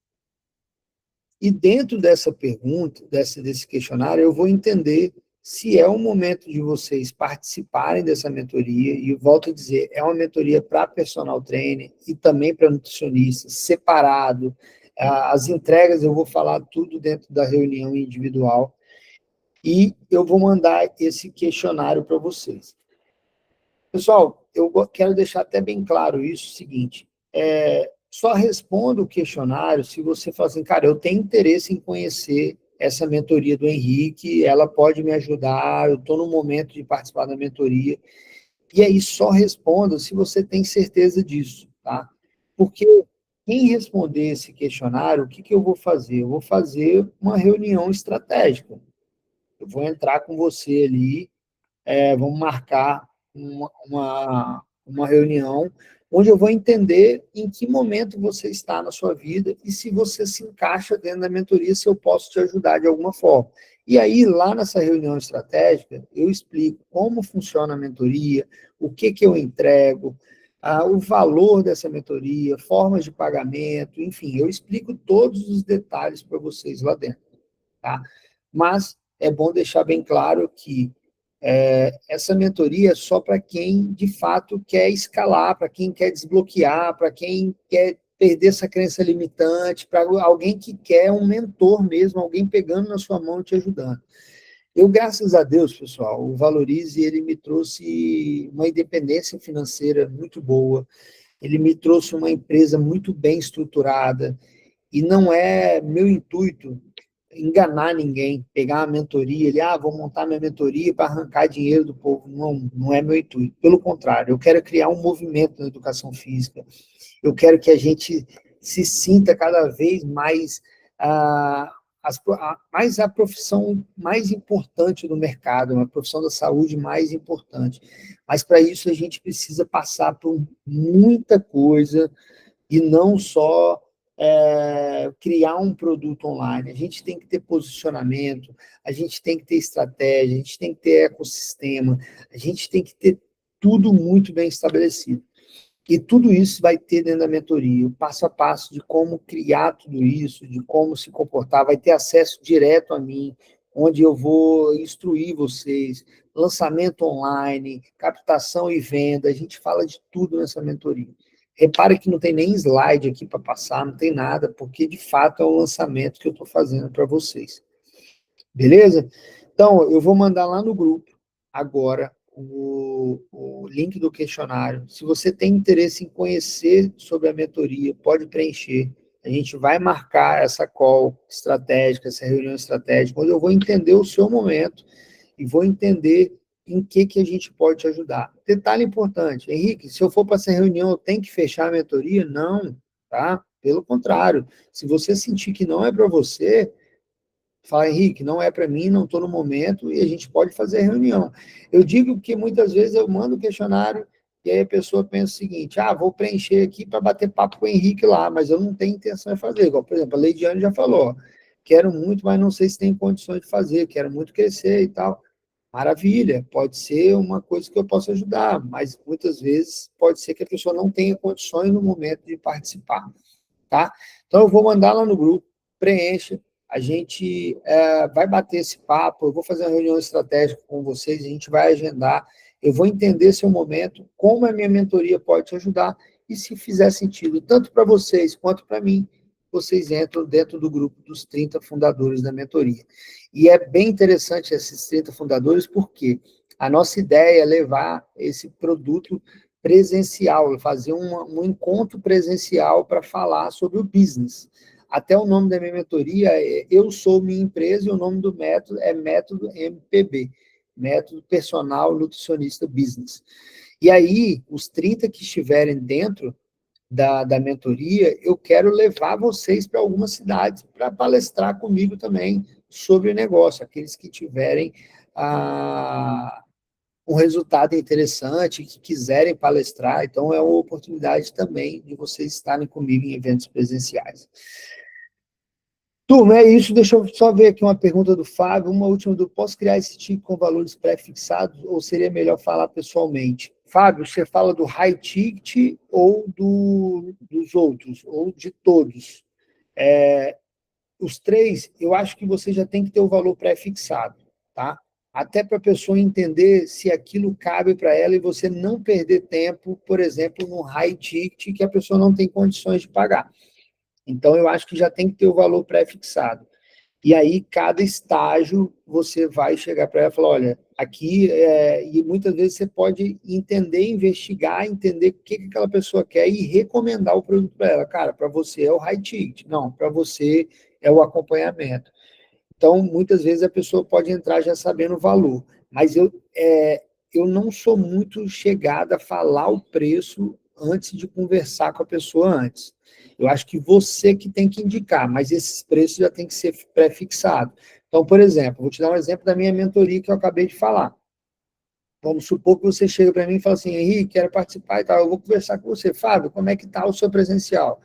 E dentro dessa pergunta, desse questionário, eu vou entender se é o momento de vocês participarem dessa mentoria, e eu volto a dizer, é uma mentoria para personal trainer e também para nutricionistas, separado. As entregas eu vou falar tudo dentro da reunião individual, e eu vou mandar esse questionário para vocês. Pessoal, eu quero deixar até bem claro isso, o seguinte, só responda o questionário se você falar assim, cara, eu tenho interesse em conhecer essa mentoria do Henrique, ela pode me ajudar, eu estou no momento de participar da mentoria, e aí só responda se você tem certeza disso, tá? Porque quem responder esse questionário, o que eu vou fazer? Eu vou fazer uma reunião estratégica, eu vou entrar com você ali, vamos marcar uma reunião onde eu vou entender em que momento você está na sua vida e se você se encaixa dentro da mentoria, se eu posso te ajudar de alguma forma. E aí, lá nessa reunião estratégica, eu explico como funciona a mentoria, o que eu entrego, o valor dessa mentoria, formas de pagamento, enfim, eu explico todos os detalhes para vocês lá dentro, tá? Mas é bom deixar bem claro que essa mentoria é só para quem, de fato, quer escalar, para quem quer desbloquear, para quem quer perder essa crença limitante, para alguém que quer um mentor mesmo, alguém pegando na sua mão e te ajudando. Eu, graças a Deus, pessoal, o Valorize, ele me trouxe uma independência financeira muito boa, ele me trouxe uma empresa muito bem estruturada, e não é meu intuito enganar ninguém, pegar uma mentoria, vou montar minha mentoria para arrancar dinheiro do povo. Não, não é meu intuito. Pelo contrário, eu quero criar um movimento na educação física. Eu quero que a gente se sinta cada vez mais a profissão mais importante do mercado, uma profissão da saúde mais importante. Mas para isso a gente precisa passar por muita coisa e não só criar um produto online. A gente tem que ter posicionamento, a gente tem que ter estratégia, a gente tem que ter ecossistema, a gente tem que ter tudo muito bem estabelecido. E tudo isso vai ter dentro da mentoria, o passo a passo de como criar tudo isso, de como se comportar, vai ter acesso direto a mim, onde eu vou instruir vocês, lançamento online, captação e venda, a gente fala de tudo nessa mentoria. Repare que não tem nem slide aqui para passar, não tem nada, porque de fato é um lançamento que eu estou fazendo para vocês. Beleza? Então, eu vou mandar lá no grupo, agora, o link do questionário. Se você tem interesse em conhecer sobre a mentoria, pode preencher. A gente vai marcar essa call estratégica, essa reunião estratégica, onde eu vou entender o seu momento e vou entender em que a gente pode te ajudar. Detalhe importante, Henrique, se eu for para essa reunião, eu tenho que fechar a mentoria? Não, tá? Pelo contrário, se você sentir que não é para você, fala, Henrique, não é para mim, não estou no momento, e a gente pode fazer a reunião. Eu digo que muitas vezes eu mando o questionário, e aí a pessoa pensa o seguinte, vou preencher aqui para bater papo com o Henrique lá, mas eu não tenho intenção de fazer. Igual, por exemplo, a Leidiane já falou, quero muito, mas não sei se tem condições de fazer, quero muito crescer e tal. Maravilha, pode ser uma coisa que eu possa ajudar, mas muitas vezes pode ser que a pessoa não tenha condições no momento de participar, tá? Então eu vou mandar lá no grupo, preencha, a gente vai bater esse papo, eu vou fazer uma reunião estratégica com vocês, a gente vai agendar, eu vou entender seu momento, como a minha mentoria pode te ajudar, e se fizer sentido, tanto para vocês quanto para mim, vocês entram dentro do grupo dos 30 fundadores da mentoria. E é bem interessante esses 30 fundadores, porque a nossa ideia é levar esse produto presencial, fazer um encontro presencial para falar sobre o business. Até o nome da minha mentoria é Eu Sou Minha Empresa, e o nome do método é Método MPB, Método Personal Nutricionista Business. E aí, os 30 que estiverem dentro da mentoria, eu quero levar vocês para algumas cidades para palestrar comigo também sobre o negócio, aqueles que tiverem um resultado interessante, que quiserem palestrar, então é uma oportunidade também de vocês estarem comigo em eventos presenciais. Turma, é isso, deixa eu só ver aqui uma pergunta do Fábio, uma última do, posso criar esse tipo com valores pré-fixados ou seria melhor falar pessoalmente? Fábio, você fala do high ticket ou dos outros, ou de todos? Os três, eu acho que você já tem que ter o valor pré-fixado, tá? Até para a pessoa entender se aquilo cabe para ela e você não perder tempo, por exemplo, no high ticket que a pessoa não tem condições de pagar. Então, eu acho que já tem que ter o valor pré-fixado. E aí, cada estágio, você vai chegar para ela e falar, olha, aqui, e muitas vezes você pode entender, investigar, entender o que aquela pessoa quer e recomendar o produto para ela. Cara, para você é o high ticket. Não, para você é o acompanhamento. Então, muitas vezes a pessoa pode entrar já sabendo o valor, mas eu não sou muito chegada a falar o preço antes de conversar com a pessoa antes. Eu acho que você que tem que indicar, mas esses preços já tem que ser pré-fixados. Então, por exemplo, vou te dar um exemplo da minha mentoria que eu acabei de falar. Vamos supor que você chega para mim e fala assim, Henrique, quero participar e tal, eu vou conversar com você. Fábio, como é que está o seu presencial?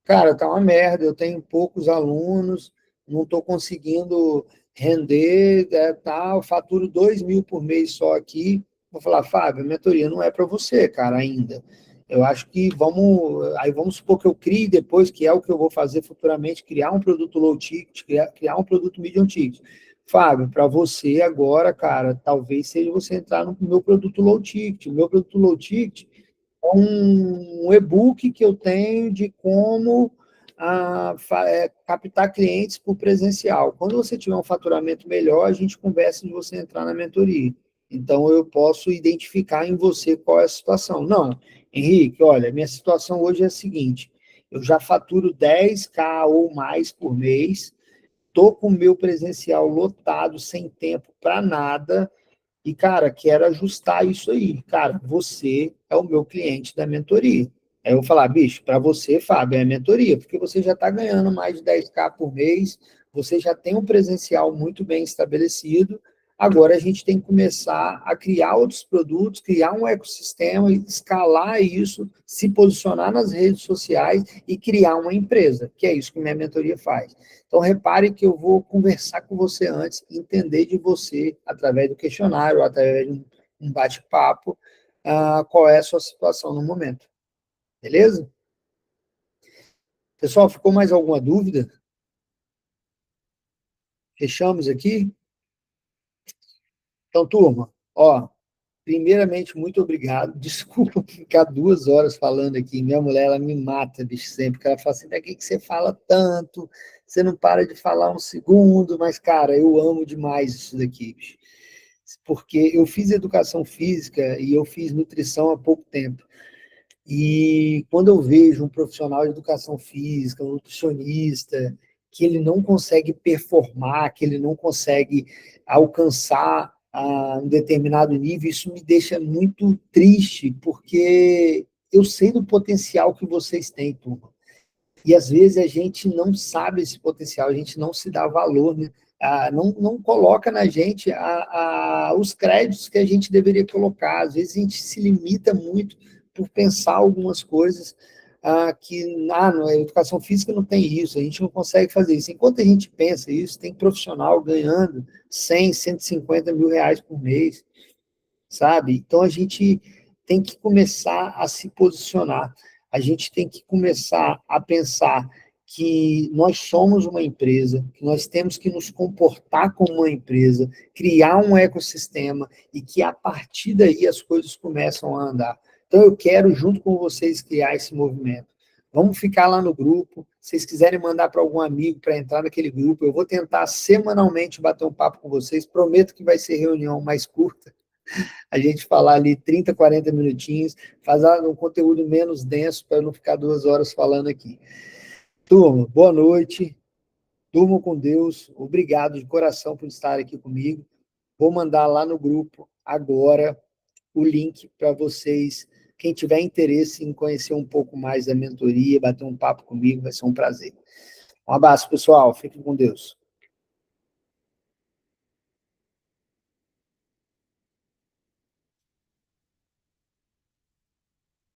Cara, tá uma merda, eu tenho poucos alunos, não estou conseguindo render, eu faturo 2.000 por mês só aqui. Vou falar, Fábio, a mentoria não é para você, cara, ainda. Eu acho que vamos supor que eu crie depois, que é o que eu vou fazer futuramente, criar um produto low ticket, criar um produto medium ticket. Fábio, para você agora, cara, talvez seja você entrar no meu produto low ticket. O meu produto low ticket um e-book que eu tenho de como captar clientes por presencial. Quando você tiver um faturamento melhor, a gente conversa de você entrar na mentoria. Então, eu posso identificar em você qual é a situação. Não, Henrique, olha, minha situação hoje é a seguinte, eu já faturo 10K ou mais por mês, estou com o meu presencial lotado, sem tempo para nada, e, cara, quero ajustar isso aí. Cara, você é o meu cliente da mentoria. Aí eu vou falar, bicho, para você, Fábio, é mentoria, porque você já está ganhando mais de 10K por mês, você já tem um presencial muito bem estabelecido, agora a gente tem que começar a criar outros produtos, criar um ecossistema, escalar isso, se posicionar nas redes sociais e criar uma empresa, que é isso que minha mentoria faz. Então, repare que eu vou conversar com você antes, entender de você, através do questionário, através de um bate-papo, qual é a sua situação no momento. Beleza? Pessoal, ficou mais alguma dúvida? Fechamos aqui? Então, turma, primeiramente, muito obrigado. Desculpa ficar 2 horas falando aqui. Minha mulher, ela me mata, bicho, sempre. Porque ela fala assim, daqui que você fala tanto, você não para de falar um segundo. Mas, cara, eu amo demais isso daqui, bicho. Porque eu fiz educação física e eu fiz nutrição há pouco tempo. E quando eu vejo um profissional de educação física, um nutricionista, que ele não consegue performar, que ele não consegue alcançar um determinado nível, isso me deixa muito triste, porque eu sei do potencial que vocês têm, turma. E às vezes a gente não sabe esse potencial, a gente não se dá valor, né? Não coloca na gente os créditos que a gente deveria colocar. Às vezes a gente se limita muito por pensar algumas coisas na educação física não tem isso, a gente não consegue fazer isso. Enquanto a gente pensa isso, tem profissional ganhando 100, 150 mil reais por mês, sabe? Então, a gente tem que começar a se posicionar, a gente tem que começar a pensar que nós somos uma empresa, que nós temos que nos comportar como uma empresa, criar um ecossistema e que, a partir daí, as coisas começam a andar. Então, eu quero, junto com vocês, criar esse movimento. Vamos ficar lá no grupo. Se vocês quiserem mandar para algum amigo para entrar naquele grupo, eu vou tentar semanalmente bater um papo com vocês. Prometo que vai ser reunião mais curta, a gente falar ali 30, 40 minutinhos, fazer um conteúdo menos denso para não ficar 2 horas falando aqui. Turma, boa noite, durmam com Deus, obrigado de coração por estar aqui comigo. Vou mandar lá no grupo agora o link para vocês, quem tiver interesse em conhecer um pouco mais da mentoria, bater um papo comigo, vai ser um prazer. Um abraço, pessoal, fiquem com Deus.